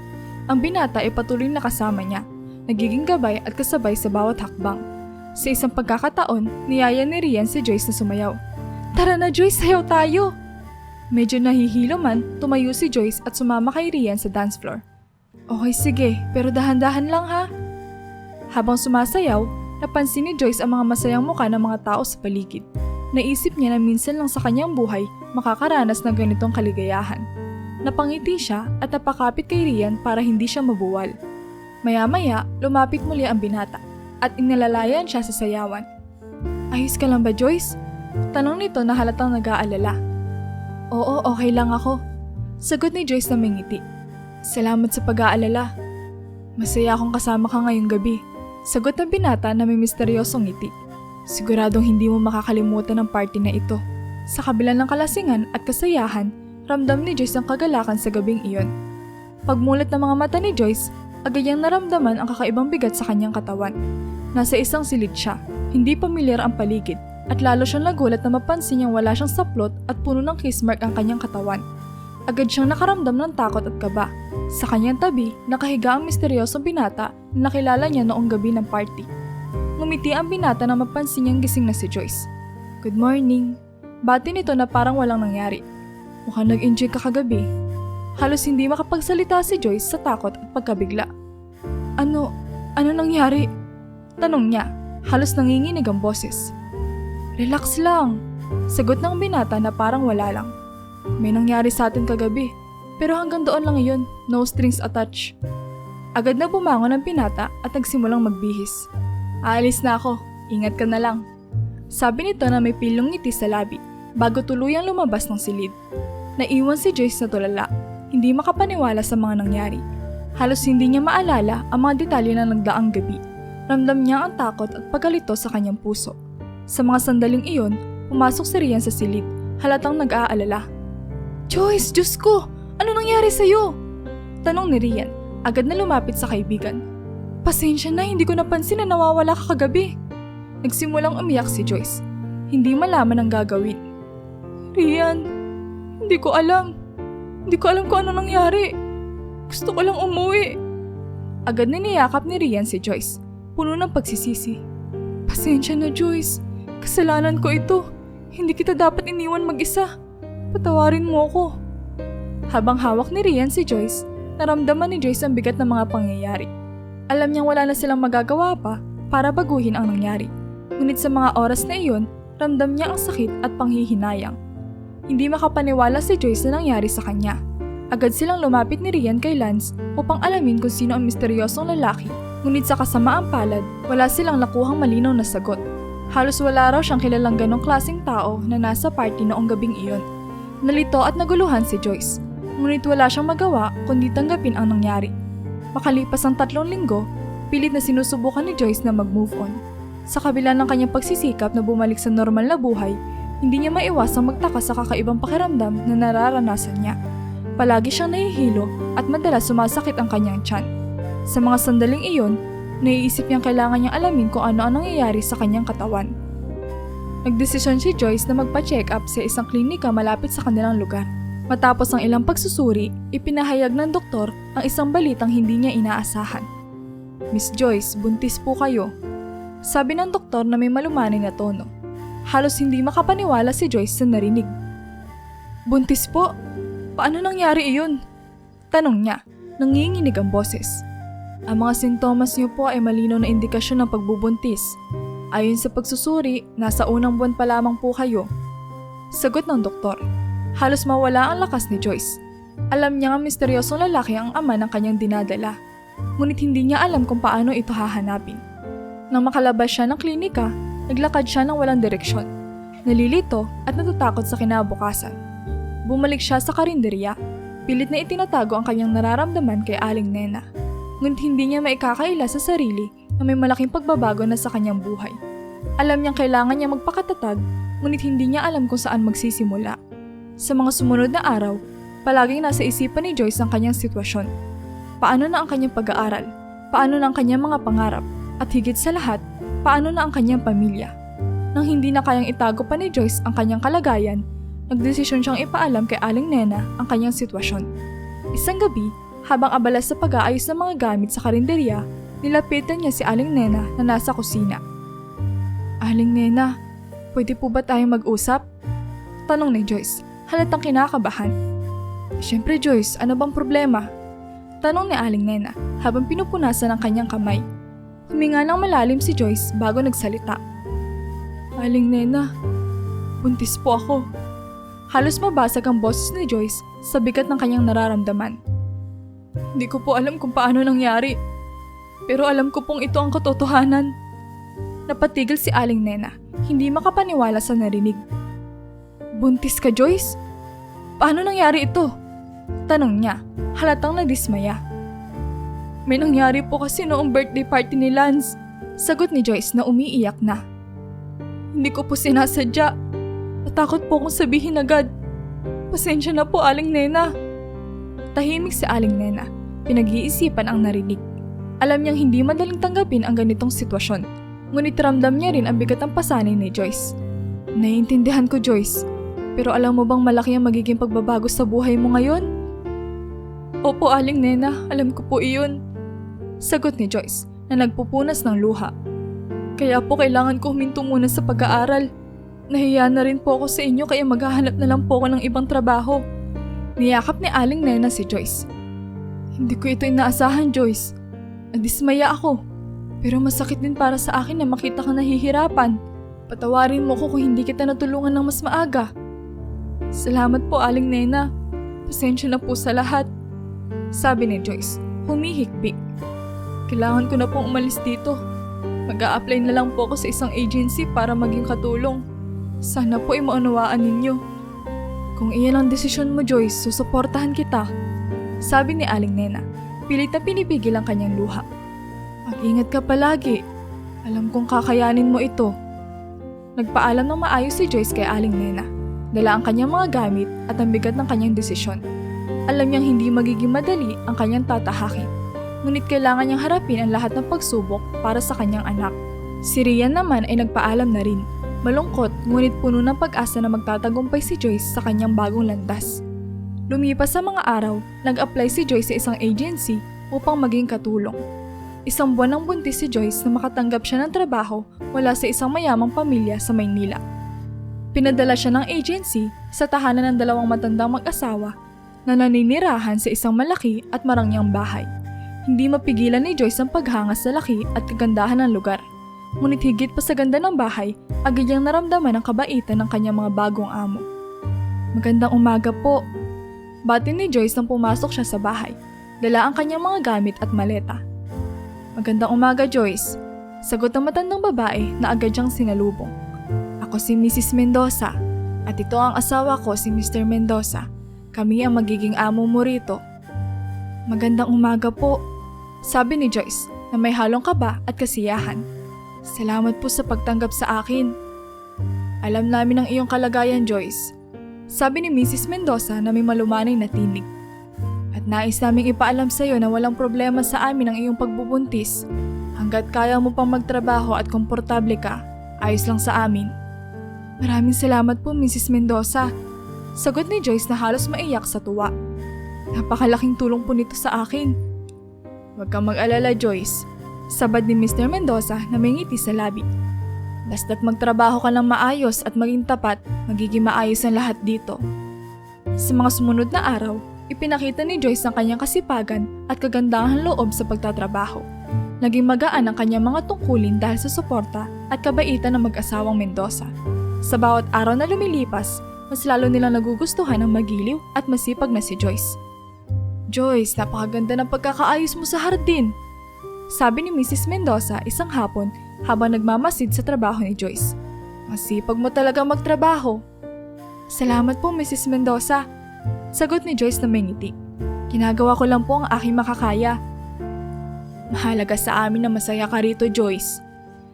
Ang binata ay patuloy na kasama niya, nagiging gabay at kasabay sa bawat hakbang. Sa isang pagkakataon, niyaya ni Rian si Joyce na sumayaw. "Tara na Joyce, sayaw tayo!" Medyo nahihilo man, tumayo si Joyce at sumama kay Rian sa dance floor. "Okay sige, pero dahan-dahan lang ha." Habang sumasayaw, napansin ni Joyce ang mga masayang mukha ng mga tao sa paligid. Naisip niya na minsan lang sa kanyang buhay makakaranas ng ganitong kaligayahan. Napangiti siya at napakapit kay Rian para hindi siya mabuwal. Maya-maya, lumapit muli ang binata at inalalayan siya sa sayawan. "Ayos ka lang ba Joyce?" Tanong nito na halatang nag-aalala. "Oo, okay lang ako," sagot ni Joyce na may ngiti. "Salamat sa pag-aalala. Masaya akong kasama ka ngayong gabi," sagot ng binata na may misteryosong ngiti. "Siguradong hindi mo makakalimutan ang party na ito." Sa kabila ng kalasingan at kasayahan, ramdam ni Joyce ang kagalakan sa gabing iyon. Pagmulat ng mga mata ni Joyce, agad niyang naramdaman ang kakaibang bigat sa kanyang katawan. Nasa isang silid siya, hindi pamilyar ang paligid, at lalo siyang nagulat na mapansin niyang wala siyang saplot at puno ng kiss mark ang kanyang katawan. Agad siyang nakaramdam ng takot at kaba. Sa kanyang tabi, nakahiga ang misteryosong binata na nakilala niya noong gabi ng party. Ngumiti ang binata na mapansin niyang gising na si Joyce. "Good morning." Bati nito na parang walang nangyari. "Mukhang nag-enjoy ka kagabi." Halos hindi makapagsalita si Joyce sa takot at pagkabigla. Ano nangyari?" Tanong niya. Halos nanginginig ang boses. Relax lang, sagot ng binata na parang wala lang. May nangyari sa atin kagabi, pero hanggang doon lang iyon, no strings attached. Agad na bumangon ang binata at nagsimulang magbihis. Aalis na ako, ingat ka na lang. Sabi nito na may pilyong ngiti sa labi bago tuluyang lumabas ng silid. Naiwan si Joyce na tulala, hindi makapaniwala sa mga nangyari. Halos hindi niya maalala ang mga detalye na nagdaang gabi. Ramdam niya ang takot at pagkalito sa kanyang puso. Sa mga sandaling iyon, pumasok si Rian sa silid, halatang nag-aalala. Joyce, Diyos ko! Ano nangyari sa'yo? Tanong ni Rian, agad na lumapit sa kaibigan. Pasensya na, hindi ko napansin na nawawala ka kagabi. Nagsimulang umiyak si Joyce. Hindi malaman ang gagawin. Rian, hindi ko alam. Hindi ko alam kung ano nangyari. Gusto ko lang umuwi. Agad na niyakap ni Rian si Joyce, puno ng pagsisisi. Pasensya na, Joyce. Kasalanan ko ito. Hindi kita dapat iniwan mag-isa. Patawarin mo ko. Habang hawak ni Rian si Joyce, naramdaman ni Joyce ang bigat ng mga pangyayari. Alam niyang wala na silang magagawa pa para baguhin ang nangyari. Ngunit sa mga oras na iyon, ramdam niya ang sakit at panghihinayang. Hindi makapaniwala si Joyce na nangyari sa kanya. Agad silang lumapit ni Rian kay Lance upang alamin kung sino ang misteryosong lalaki. Ngunit sa kasamaang palad, wala silang nakuhang malinaw na sagot. Halos wala raw siyang kilalang ganong klaseng tao na nasa party noong gabing iyon. Nalito at naguluhan si Joyce. Ngunit wala siyang magawa kundi tanggapin ang nangyari. Makalipas ang 3 linggo, pilit na sinusubukan ni Joyce na mag-move on. Sa kabila ng kanyang pagsisikap na bumalik sa normal na buhay, hindi niya maiwasang magtaka sa kakaibang pakiramdam na nararanasan niya. Palagi siyang nahihilo at madalas sumasakit ang kanyang tiyan. Sa mga sandaling iyon, naiisip niyang kailangan niyang alamin kung ano ang nangyayari sa kanyang katawan. Nagdesisyon si Joyce na magpa-check up sa isang klinika malapit sa kanilang lugar. Matapos ang ilang pagsusuri, ipinahayag ng doktor ang isang balitang hindi niya inaasahan. Miss Joyce, buntis po kayo. Sabi ng doktor na may malumanay na tono. Halos hindi makapaniwala si Joyce sa narinig. Buntis po? Paano nangyari iyon? Tanong niya, nanginginig ang boses. Ang mga sintomas niyo po ay malinaw na indikasyon ng pagbubuntis. Ayon sa pagsusuri, nasa unang buwan pa lamang po kayo. Sagot ng doktor. Halos mawala ang lakas ni Joyce. Alam niya ang misteryosong lalaki ang ama ng kanyang dinadala. Ngunit hindi niya alam kung paano ito hahanapin. Nang makalabas siya ng klinika, naglakad siya ng walang direksyon. Nalilito at natatakot sa kinabukasan. Bumalik siya sa karinderya. Pilit na itinatago ang kanyang nararamdaman kay Aling Nena. Ngunit hindi niya maikakaila sa sarili na may malaking pagbabago na sa kanyang buhay. Alam niyang kailangan niya magpakatatag, ngunit hindi niya alam kung saan magsisimula. Sa mga sumunod na araw, palaging nasa isipan ni Joyce ang kanyang sitwasyon. Paano na ang kanyang pag-aaral? Paano na ang kanyang mga pangarap? At higit sa lahat, paano na ang kanyang pamilya? Nang hindi na kayang itago pa ni Joyce ang kanyang kalagayan, nagdesisyon siyang ipaalam kay Aling Nena ang kanyang sitwasyon. Isang gabi, habang abala sa pag-aayos ng mga gamit sa karinderya, nilapitan niya si Aling Nena na nasa kusina. Aling Nena, pwede po ba tayong mag-usap? Tanong ni Joyce, halatang kinakabahan. Siyempre Joyce, ano bang problema? Tanong ni Aling Nena habang pinupunasan ang kanyang kamay. Huminga ng malalim si Joyce bago nagsalita. Aling Nena, buntis po ako. Halos mabasag ang boses ni Joyce sa bigat ng kanyang nararamdaman. Hindi ko po alam kung paano nangyari. Pero alam ko pong ito ang katotohanan. Napatigil si Aling Nena, hindi makapaniwala sa narinig. Buntis ka, Joyce? Paano nangyari ito? Tanong niya, halatang nadismaya. May nangyari po kasi noong birthday party ni Lance. Sagot ni Joyce na umiiyak na. Hindi ko po sinasadya. Natakot po akong sabihin agad. Pasensya na po, Aling Nena. Tahimik si Aling Nena. Pinag-iisipan ang narinig. Alam niyang hindi madaling tanggapin ang ganitong sitwasyon. Ngunit ramdam niya rin ang bigat ng pasanay ni Joyce. Naiintindihan ko, Joyce. Pero alam mo bang malaki ang magiging pagbabago sa buhay mo ngayon? Opo, Aling Nena. Alam ko po iyon. Sagot ni Joyce na nagpupunas ng luha. Kaya po kailangan ko huminto muna sa pag-aaral. Nahiya na rin po ako sa inyo kaya maghahanap na lang po ako ng ibang trabaho. Niyakap ni Aling Nena si Joyce. Hindi ko ito inaasahan, Joyce. Nadismaya ako. Pero masakit din para sa akin na makita kang nahihirapan. Patawarin mo ko kung hindi kita natulungan ng mas maaga. Salamat po, Aling Nena. Pasensya na po sa lahat. Sabi ni Joyce, humihikbi. Kailangan ko na pong umalis dito. Mag-a-apply na lang po ako sa isang agency para maging katulong. Sana po ay maunawaan ninyo. Kung iyan ang desisyon mo, Joyce, susuportahan kita. Sabi ni Aling Nena, pilit na pinipigil ang kanyang luha. Mag-ingat ka palagi. Alam kong kakayanin mo ito. Nagpaalam ng maayos si Joyce kay Aling Nena. Dala ang kanyang mga gamit at ang bigat ng kanyang desisyon. Alam niyang hindi magiging madali ang kanyang tatahakin. Ngunit kailangan niyang harapin ang lahat ng pagsubok para sa kanyang anak. Si Rian naman ay nagpaalam na rin. Malungkot ngunit puno ng pag-asa na magtatagumpay si Joyce sa kanyang bagong landas. Lumipas sa mga araw, nag-apply si Joyce sa isang agency upang maging katulong. Isang buwan nang buntis si Joyce na makatanggap siya ng trabaho mula sa isang mayamang pamilya sa Maynila. Pinadala siya ng agency sa tahanan ng dalawang matandang mag-asawa na naninirahan sa isang malaki at marangyang bahay. Hindi mapigilan ni Joyce ang paghanga sa laki at kagandahan ng lugar. Ngunit higit pa sa ganda ng bahay, agad niyang naramdaman ang kabaitan ng kanyang mga bagong amo. Magandang umaga po. Bati ni Joyce nang pumasok siya sa bahay. Dala ang kanyang mga gamit at maleta. Magandang umaga, Joyce. Sagot ng matandang babae na agad siyang sinalubong. Ako si Mrs. Mendoza at ito ang asawa ko si Mr. Mendoza. Kami ang magiging amo mo rito. Magandang umaga po. Sabi ni Joyce na may halong kaba at kasiyahan. Salamat po sa pagtanggap sa akin. Alam namin ang iyong kalagayan, Joyce. Sabi ni Mrs. Mendoza na may malumanay na tinig. At nais naming ipaalam sa iyo na walang problema sa amin ang iyong pagbubuntis. Hanggat kaya mo pang magtrabaho at komportable ka, ayos lang sa amin. Maraming salamat po, Mrs. Mendoza. Sagot ni Joyce na halos maiyak sa tuwa. Napakalaking tulong po nito sa akin. Huwag kang mag-alala, Joyce. Sabad ni Mr. Mendoza na may ngiti sa labi. Basta't magtrabaho ka ng maayos at maging tapat, magiging maayos ang lahat dito. Sa mga sumunod na araw, ipinakita ni Joyce ang kanyang kasipagan at kagandahan loob sa pagtatrabaho. Naging magaan ang kanyang mga tungkulin dahil sa suporta at kabaitan ng mag-asawang Mendoza. Sa bawat araw na lumilipas, mas lalo nilang nagugustuhan ang magiliw at masipag na si Joyce. Joyce, napakaganda ng pagkakaayos mo sa hardin. Sabi ni Mrs. Mendoza isang hapon habang nagmamasid sa trabaho ni Joyce. Masipag mo talaga magtrabaho. Salamat po, Mrs. Mendoza. Sagot ni Joyce na may ngiti. Ginagawa ko lang po ang aking makakaya. Mahalaga sa amin na masaya ka rito, Joyce.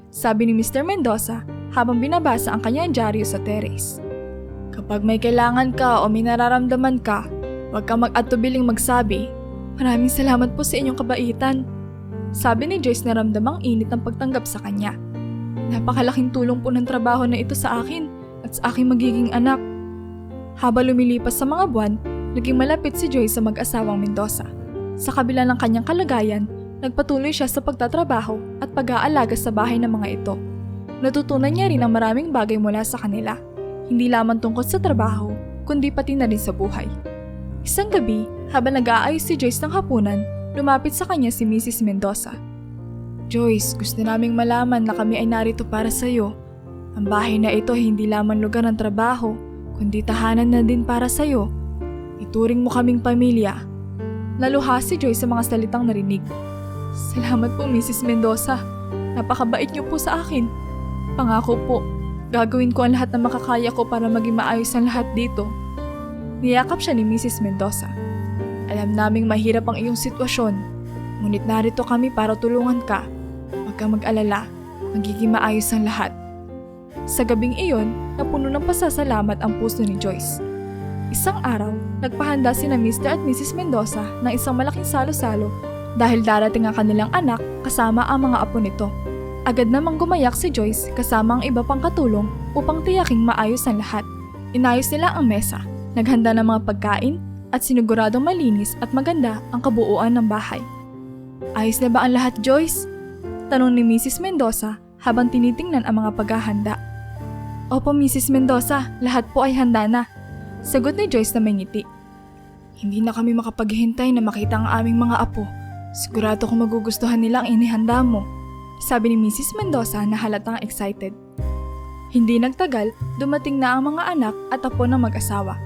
Sabi ni Mr. Mendoza habang binabasa ang kanyang dyaryo sa terrace. Kapag may kailangan ka o may nararamdaman ka, huwag kang mag-atubiling magsabi. Maraming salamat po sa inyong kabaitan. Sabi ni Joyce na ramdamang init ang pagtanggap sa kanya. Napakalaking tulong po ng trabaho na ito sa akin at sa aking magiging anak. Habang lumilipas sa mga buwan, naging malapit si Joyce sa mag-asawang Mendoza. Sa kabila ng kanyang kalagayan, nagpatuloy siya sa pagtatrabaho at pag-aalaga sa bahay ng mga ito. Natutunan niya rin ang maraming bagay mula sa kanila, hindi lamang tungkol sa trabaho, kundi pati na rin sa buhay. Isang gabi, habang nag-aayos si Joyce ng hapunan, lumapit sa kanya si Mrs. Mendoza. Joyce, gusto naming malaman na kami ay narito para sa iyo. Ang bahay na ito ay hindi lamang lugar ng trabaho, kundi tahanan na din para sa iyo. Ituring mo kaming pamilya. Naluha si Joyce sa mga salitang narinig. Salamat po, Mrs. Mendoza. Napakabait niyo po sa akin. Pangako po, gagawin ko ang lahat na makakaya ko para maging maayos ang lahat dito. Niyakap siya ni Mrs. Mendoza. Alam naming mahirap ang iyong sitwasyon, ngunit narito kami para tulungan ka. Huwag kang mag-alala, magiging maayos ang lahat. Sa gabing iyon, napuno ng pasasalamat ang puso ni Joyce. Isang araw, nagpahanda sina Mr. at Mrs. Mendoza ng isang malaking salo-salo dahil darating ang kanilang anak kasama ang mga apo nito. Agad namang gumayak si Joyce kasama ang iba pang katulong upang tiyaking maayos ang lahat. Inayos nila ang mesa, naghanda ng mga pagkain at siniguradong malinis at maganda ang kabuuan ng bahay. Ayos na ba ang lahat, Joyce? Tanong ni Mrs. Mendoza habang tinitingnan ang mga paghahanda. Opo, Mrs. Mendoza, lahat po ay handa na. Sagot ni Joyce na may ngiti. Hindi na kami makapaghintay na makita ang aming mga apo. Sigurado kung magugustuhan nila ang inihanda mo. sabi ni Mrs. Mendoza na halatang excited. Hindi nagtagal, dumating na ang mga anak at apo ng mag-asawa.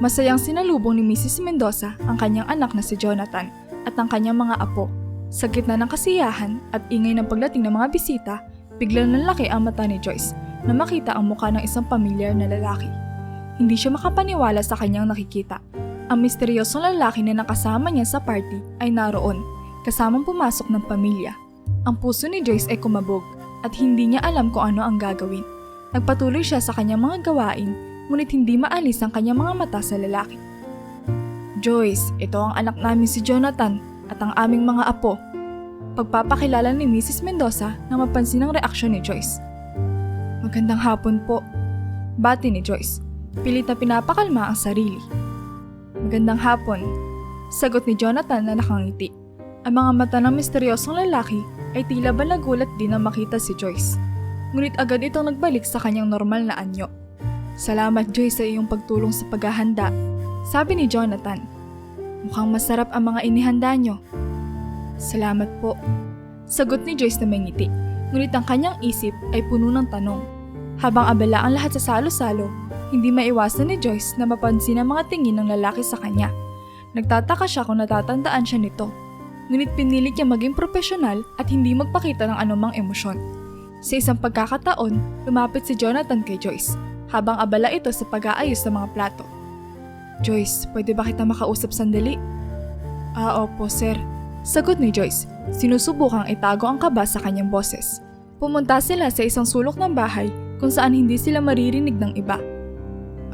Masayang sinalubong ni Mrs. Mendoza ang kanyang anak na si Jonathan at ang kanyang mga apo. Sa gitna ng kasiyahan at ingay ng pagdating ng mga bisita, biglang nanlaki ang mata ni Joyce na makita ang mukha ng isang pamilyar na lalaki. Hindi siya makapaniwala sa kanyang nakikita. Ang misteryosong lalaki na nakasama niya sa party ay naroon, kasamang pumasok ng pamilya. Ang puso ni Joyce ay kumabog at hindi niya alam kung ano ang gagawin. Nagpatuloy siya sa kanyang mga gawain, ngunit hindi maalis ang kanyang mga mata sa lalaki. Joyce, ito ang anak namin si Jonathan at ang aming mga apo. Pagpapakilala ni Mrs. Mendoza na mapansin ang reaksyon ni Joyce. Magandang hapon po, bati ni Joyce. Pilit na pinapakalma ang sarili. Magandang hapon, sagot ni Jonathan na nakangiti. Ang mga mata ng misteryosong lalaki ay tila ba nagulat din na makita si Joyce. Ngunit agad itong nagbalik sa kanyang normal na anyo. Salamat Joyce sa iyong pagtulong sa paghahanda, sabi ni Jonathan. Mukhang masarap ang mga inihanda nyo. Salamat po, sagot ni Joyce na may ngiti. Ngunit ang kanyang isip ay puno ng tanong. Habang abala ang lahat sa salo-salo, hindi maiwasan ni Joyce na mapansin ang mga tingin ng lalaki sa kanya. Nagtataka siya kung natatandaan siya nito. Ngunit pinilit niya maging profesional at hindi magpakita ng anumang emosyon. Sa isang pagkakataon, lumapit si Jonathan kay Joyce, habang abala ito sa pag-aayos ng mga plato. Joyce, pwede ba kita makausap sandali? Opo sir, sagot ni Joyce. Sinusubukang itago ang kaba sa kanyang boses. Pumunta sila sa isang sulok ng bahay kung saan hindi sila maririnig ng iba.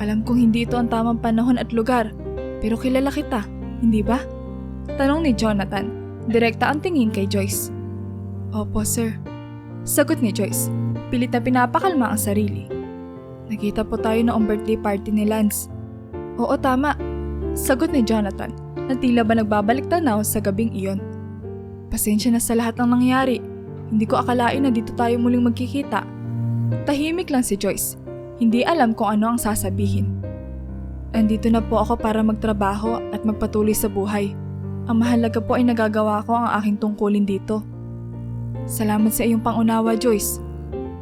Alam kong hindi ito ang tamang panahon at lugar, pero kilala kita, hindi ba? Tanong ni Jonathan, direkta ang tingin kay Joyce. Opo sir, sagot ni Joyce. Pilit na pinapakalma ang sarili. Nakita po tayo noong birthday party ni Lance. Oo tama, sagot ni Jonathan na tila ba nagbabalik tanaw sa gabing iyon. Pasensya na sa lahat ng nangyari. Hindi ko akalain na dito tayo muling magkikita. Tahimik lang si Joyce. Hindi alam kung ano ang sasabihin. Andito na po ako para magtrabaho at magpatuloy sa buhay. Ang mahalaga po ay nagagawa ko ang aking tungkulin dito. Salamat sa iyong pangunawa, Joyce,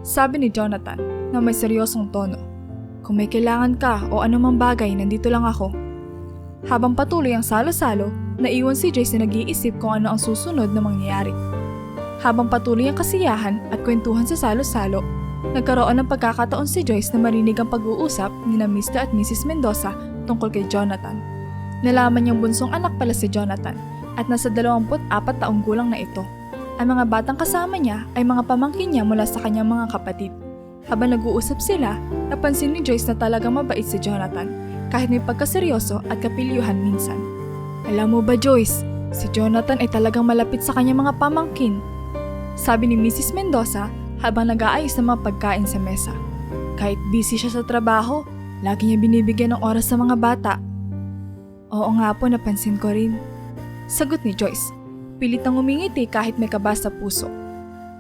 sabi ni Jonathan na may seryosong tono. Kung may kailangan ka o anumang bagay, nandito lang ako. Habang patuloy ang salo-salo, naiwan si Joyce na nag-iisip kung ano ang susunod na mangyayari. Habang patuloy ang kasiyahan at kwentuhan sa salo-salo, nagkaroon ng pagkakataon si Joyce na marinig ang pag-uusap ni na Mr. at Mrs. Mendoza tungkol kay Jonathan. Nalaman niyang bunsong anak pala si Jonathan at nasa 24 taong gulang na ito. Ang mga batang kasama niya ay mga pamangkin niya mula sa kanyang mga kapatid. Habang nag-uusap sila, napansin ni Joyce na talagang mabait si Jonathan kahit may pagkaseryoso at kapilyuhan minsan. Alam mo ba Joyce, si Jonathan ay talagang malapit sa kanyang mga pamangkin, sabi ni Mrs. Mendoza habang nag-aayos ng mga pagkain sa mesa. Kahit busy siya sa trabaho, lagi niya binibigyan ng oras sa mga bata. Oo nga po, napansin ko rin, sagot ni Joyce. Pilit nang umingiti kahit may kaba sa puso.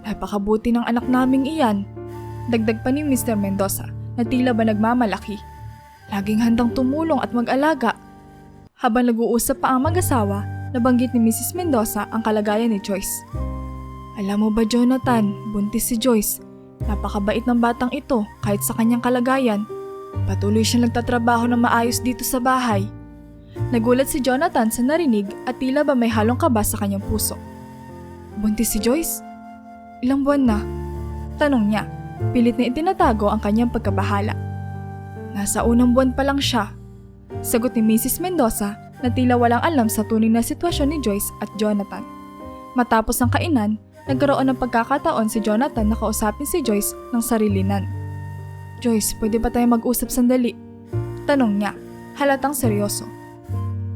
Napakabuti ng anak naming iyan, dagdag pa ni Mr. Mendoza na tila ba nagmamalaki. Laging handang tumulong at mag-alaga. Habang nag-uusap pa ang mag-asawa, nabanggit ni Mrs. Mendoza ang kalagayan ni Joyce. Alam mo ba Jonathan, buntis si Joyce. Napakabait ng batang ito kahit sa kanyang kalagayan. Patuloy siyang nagtatrabaho na maayos dito sa bahay. Nagulat si Jonathan sa narinig at tila ba may halong kaba sa kanyang puso. Buntis si Joyce? Ilang buwan na? Tanong niya, pilit na itinatago ang kanyang pagkabahala. Nasa unang buwan pa lang siya, sagot ni Mrs. Mendoza na tila walang alam sa tunay na sitwasyon ni Joyce at Jonathan. Matapos ang kainan, nagkaroon ng pagkakataon si Jonathan na kausapin si Joyce ng sarilinan. Joyce, pwede ba tayo mag-usap sandali? Tanong niya, halatang seryoso.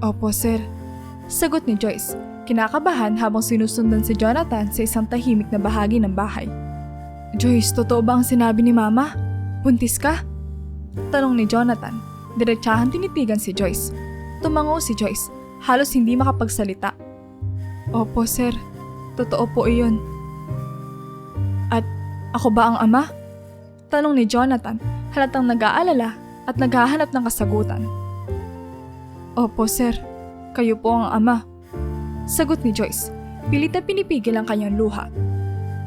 Opo sir, sagot ni Joyce, kinakabahan habang sinusundan si Jonathan sa isang tahimik na bahagi ng bahay. Joyce, totoo ba ang sinabi ni Mama? Buntis ka? Tanong ni Jonathan, diretsahan tinitigan si Joyce. Tumango si Joyce, halos hindi makapagsalita. Opo sir, totoo po iyon. At ako ba ang ama? Tanong ni Jonathan, halatang nag-aalala at naghahanap ng kasagutan. Opo sir, kayo po ang ama, sagot ni Joyce. Pilit na pinipigil ang kanyang luha.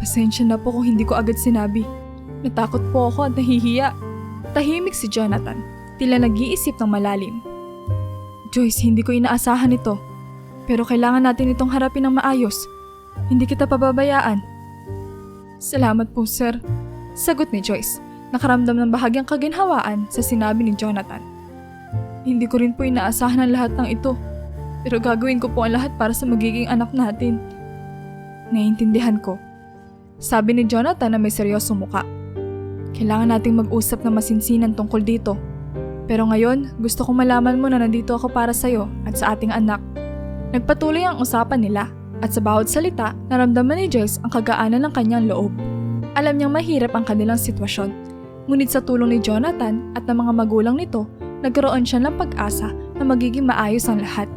Pasensya na po kung hindi ko agad sinabi. Natakot po ako at nahihiya. Tahimik si Jonathan, tila nag-iisip ng malalim. Joyce, hindi ko inaasahan ito. Pero kailangan natin itong harapin ng maayos. Hindi kita pababayaan. Salamat po, sir. Sagot ni Joyce, nakaramdam ng bahagyang kaginhawaan sa sinabi ni Jonathan. Hindi ko rin po inaasahan ang lahat ng ito. Pero gagawin ko po ang lahat para sa magiging anak natin. Naiintindihan ko. Sabi ni Jonathan na may seryosong muka. Kailangan nating mag-usap na masinsinan tungkol dito. Pero ngayon, gusto kong malaman mo na nandito ako para sa'yo at sa ating anak. Nagpatuloy ang usapan nila at sa bawat salita, naramdaman ni Joyce ang kagaanan ng kanyang loob. Alam niyang mahirap ang kanilang sitwasyon. Ngunit sa tulong ni Jonathan at ng mga magulang nito, nagkaroon siya ng pag-asa na magiging maayos ang lahat.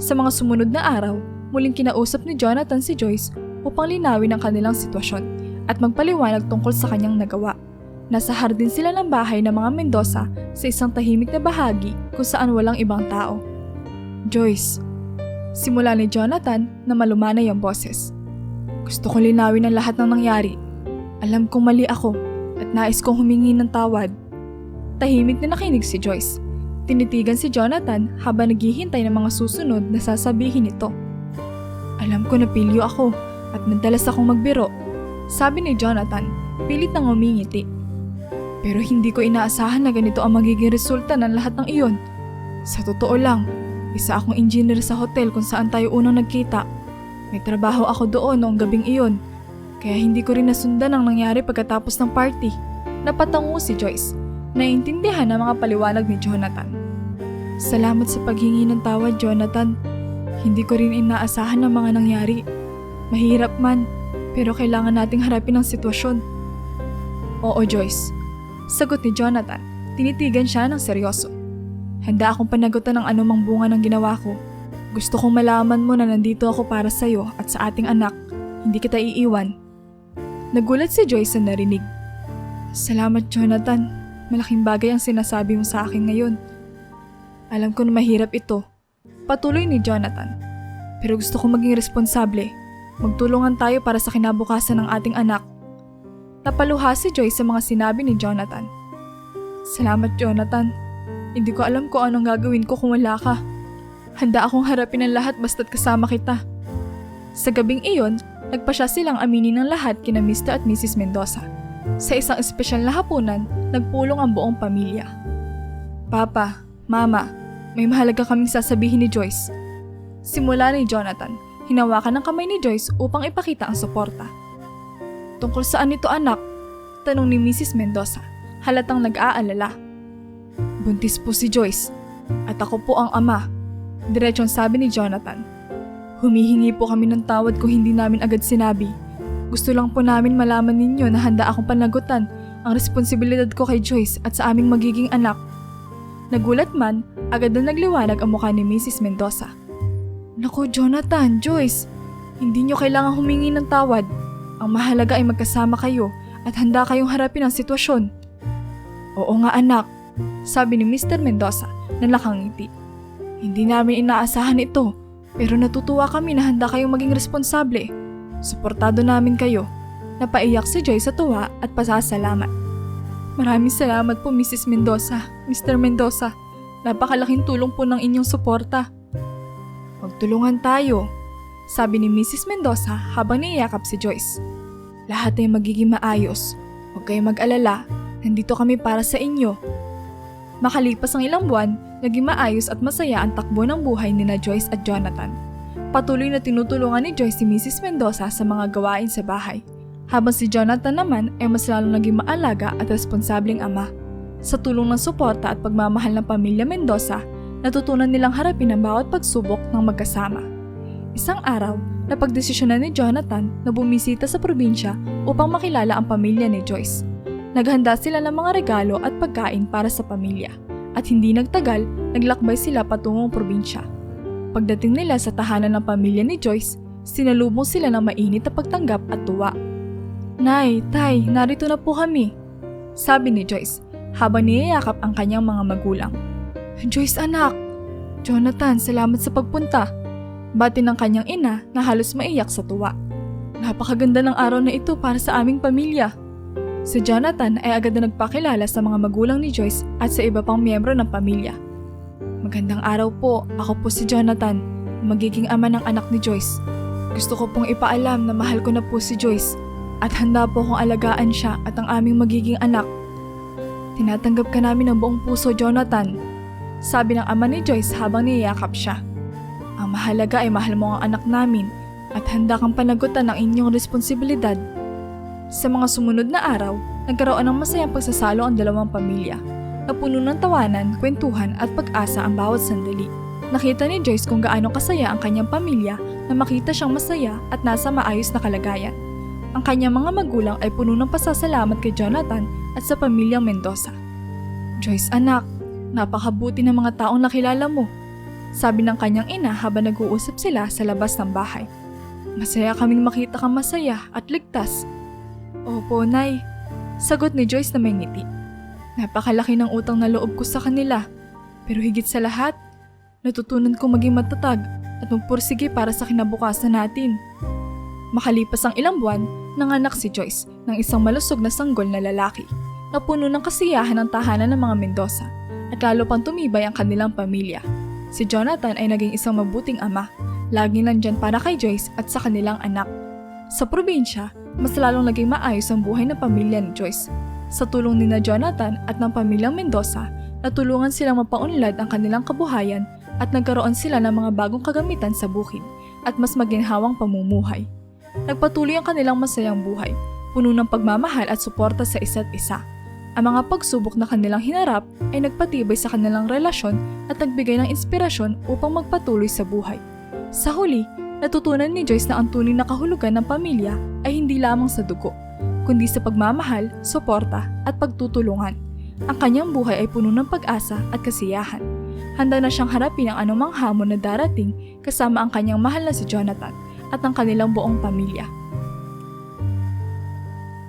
Sa mga sumunod na araw, muling kinausap ni Jonathan si Joyce upang linawin ang kanilang sitwasyon at magpaliwanag tungkol sa kanyang nagawa. Nasa hardin sila ng bahay ng mga Mendoza sa isang tahimik na bahagi kung saan walang ibang tao. Joyce, simula ni Jonathan na malumanay ang boses. Gusto ko linawin ang lahat ng nangyari. Alam kong mali ako at nais kong humingi ng tawad. Tahimik na nakinig si Joyce. Tinitigan si Jonathan habang naghihintay ng mga susunod na sasabihin nito. Alam ko na pilyo ako at madalas akong magbiro. Sabi ni Jonathan, pilit nang umingiti. Pero hindi ko inaasahan na ganito ang magiging resulta ng lahat ng iyon. Sa totoo lang, isa akong engineer sa hotel kung saan tayo unang nagkita. May trabaho ako doon noong gabing iyon. Kaya hindi ko rin nasundan ang nangyari pagkatapos ng party. Napatango si Joyce. Naiintindihan ang mga paliwanag ni Jonathan. Salamat sa paghingi ng tawad, Jonathan. Hindi ko rin inaasahan ang mga nangyari. Mahirap man, pero kailangan nating harapin ang sitwasyon. Oo, Joyce. Sagot ni Jonathan. Tinitigan siya ng seryoso. Handa akong panagutan ng anumang bunga ng ginawa ko. Gusto kong malaman mo na nandito ako para sa'yo at sa ating anak. Hindi kita iiwan. Nagulat si Joyce na narinig. Salamat, Jonathan. Malaking bagay ang sinasabi mo sa akin ngayon. Alam ko na mahirap ito. Patuloy ni Jonathan. Pero gusto kong maging responsable. Magtulungan tayo para sa kinabukasan ng ating anak. Napaluha si Joyce sa mga sinabi ni Jonathan. Salamat, Jonathan. Hindi ko alam kung anong gagawin ko kung wala ka. Handa akong harapin ang lahat basta't kasama kita. Sa gabing iyon, nagpasya silang aminin ng lahat kina Mr. at Mrs. Mendoza. Sa isang espesyal na hapunan, nagpulong ang buong pamilya. Papa, Mama, may mahalaga kaming sasabihin ni Joyce. Simula ni Jonathan, hinawakan ng kamay ni Joyce upang ipakita ang suporta. Tungkol saan ito, anak? Tanong ni Mrs. Mendoza, halatang nag-aalala. Buntis po si Joyce, at ako po ang ama. Diretsong sabi ni Jonathan. Humihingi po kami ng tawad kung hindi namin agad sinabi. Gusto lang po namin malaman ninyo na handa akong panagutan ang responsibilidad ko kay Joyce at sa aming magiging anak. Nagulat man, agad na nagliwanag ang mukha ni Mrs. Mendoza. Naku, Jonathan, Joyce, hindi nyo kailangang humingi ng tawad. Ang mahalaga ay magkasama kayo at handa kayong harapin ang sitwasyon. Oo nga, anak, sabi ni Mr. Mendoza na nakangiti. Hindi namin inaasahan ito, pero natutuwa kami na handa kayong maging responsable. Suportado namin kayo. Napaiyak si Joyce sa tuwa at pasasalamat. Maraming salamat po, Mrs. Mendoza, Mr. Mendoza. Napakalaking tulong po ng inyong suporta. Magtulungan tayo, sabi ni Mrs. Mendoza habang niyakap si Joyce. Lahat ay magiging maayos. Huwag kayong mag-alala, nandito kami para sa inyo. Makalipas ang ilang buwan, naging maayos at masaya ang takbo ng buhay nina Joyce at Jonathan. Patuloy na tinutulungan ni Joyce si Mrs. Mendoza sa mga gawain sa bahay. Habang si Jonathan naman ay mas lalong naging maalaga at responsableng ama. Sa tulong ng suporta at pagmamahal ng pamilya Mendoza, natutunan nilang harapin ang bawat pagsubok ng magkasama. Isang araw, napagdesisyonan ni Jonathan na bumisita sa probinsya upang makilala ang pamilya ni Joyce. Naghanda sila ng mga regalo at pagkain para sa pamilya. At hindi nagtagal, naglakbay sila patungong probinsya. Pagdating nila sa tahanan ng pamilya ni Joyce, sinalubong sila ng mainit na pagtanggap at tuwa. Nay, Tay, narito na po kami, sabi ni Joyce habang niyayakap ang kanyang mga magulang. Joyce anak, Jonathan, salamat sa pagpunta. Bati ng kanyang ina na halos maiyak sa tuwa. Napakaganda ng araw na ito para sa aming pamilya. Si Jonathan ay agad na nagpakilala sa mga magulang ni Joyce at sa iba pang miyembro ng pamilya. Magandang araw po, ako po si Jonathan, magiging ama ng anak ni Joyce. Gusto ko pong ipaalam na mahal ko na po si Joyce at handa po akong alagaan siya at ang aming magiging anak. Tinatanggap ka namin ng buong puso, Jonathan, sabi ng ama ni Joyce habang niyayakap siya. Ang mahalaga ay mahal mo ang anak namin at handa kang panagutan ng inyong responsibilidad. Sa mga sumunod na araw, nagkaroon ng masayang pagsasalo ang dalawang pamilya. Napuno ng tawanan, kwentuhan at pag-asa ang bawat sandali. Nakita ni Joyce kung gaano kasaya ang kanyang pamilya na makita siyang masaya at nasa maayos na kalagayan. Ang kanyang mga magulang ay puno ng pasasalamat kay Jonathan at sa pamilyang Mendoza. Joyce anak, napakabuti ng mga taong nakilala mo, sabi ng kanyang ina habang nag-uusap sila sa labas ng bahay. Masaya kaming makita kang masaya at ligtas. Opo, Nay. Sagot ni Joyce na may ngiti. Napakalaki ng utang na loob ko sa kanila. Pero higit sa lahat, natutunan kong maging matatag at magpursige para sa kinabukasan natin. Makalipas ang ilang buwan, nanganak si Joyce ng isang malusog na sanggol na lalaki na puno ng kasiyahan ng tahanan ng mga Mendoza at lalo pang tumibay ang kanilang pamilya. Si Jonathan ay naging isang mabuting ama, laging nandyan para kay Joyce at sa kanilang anak. Sa probinsya, mas lalong naging maayos ang buhay ng pamilya ni Joyce. Sa tulong ni Jonathan at ng pamilyang Mendoza, natulungan silang mapaunlad ang kanilang kabuhayan at nagkaroon sila ng mga bagong kagamitan sa bukid at mas maginhawang pamumuhay. Nagpatuloy ang kanilang masayang buhay, puno ng pagmamahal at suporta sa isa't isa. Ang mga pagsubok na kanilang hinarap ay nagpatibay sa kanilang relasyon at nagbigay ng inspirasyon upang magpatuloy sa buhay. Sa huli, natutunan ni Joyce na ang tunay na kahulugan ng pamilya ay hindi lamang sa dugo, kundi sa pagmamahal, suporta at pagtutulungan. Ang kanyang buhay ay puno ng pag-asa at kasiyahan. Handa na siyang harapin ang anumang hamon na darating kasama ang kanyang mahal na si Jonathan at ang kanilang buong pamilya.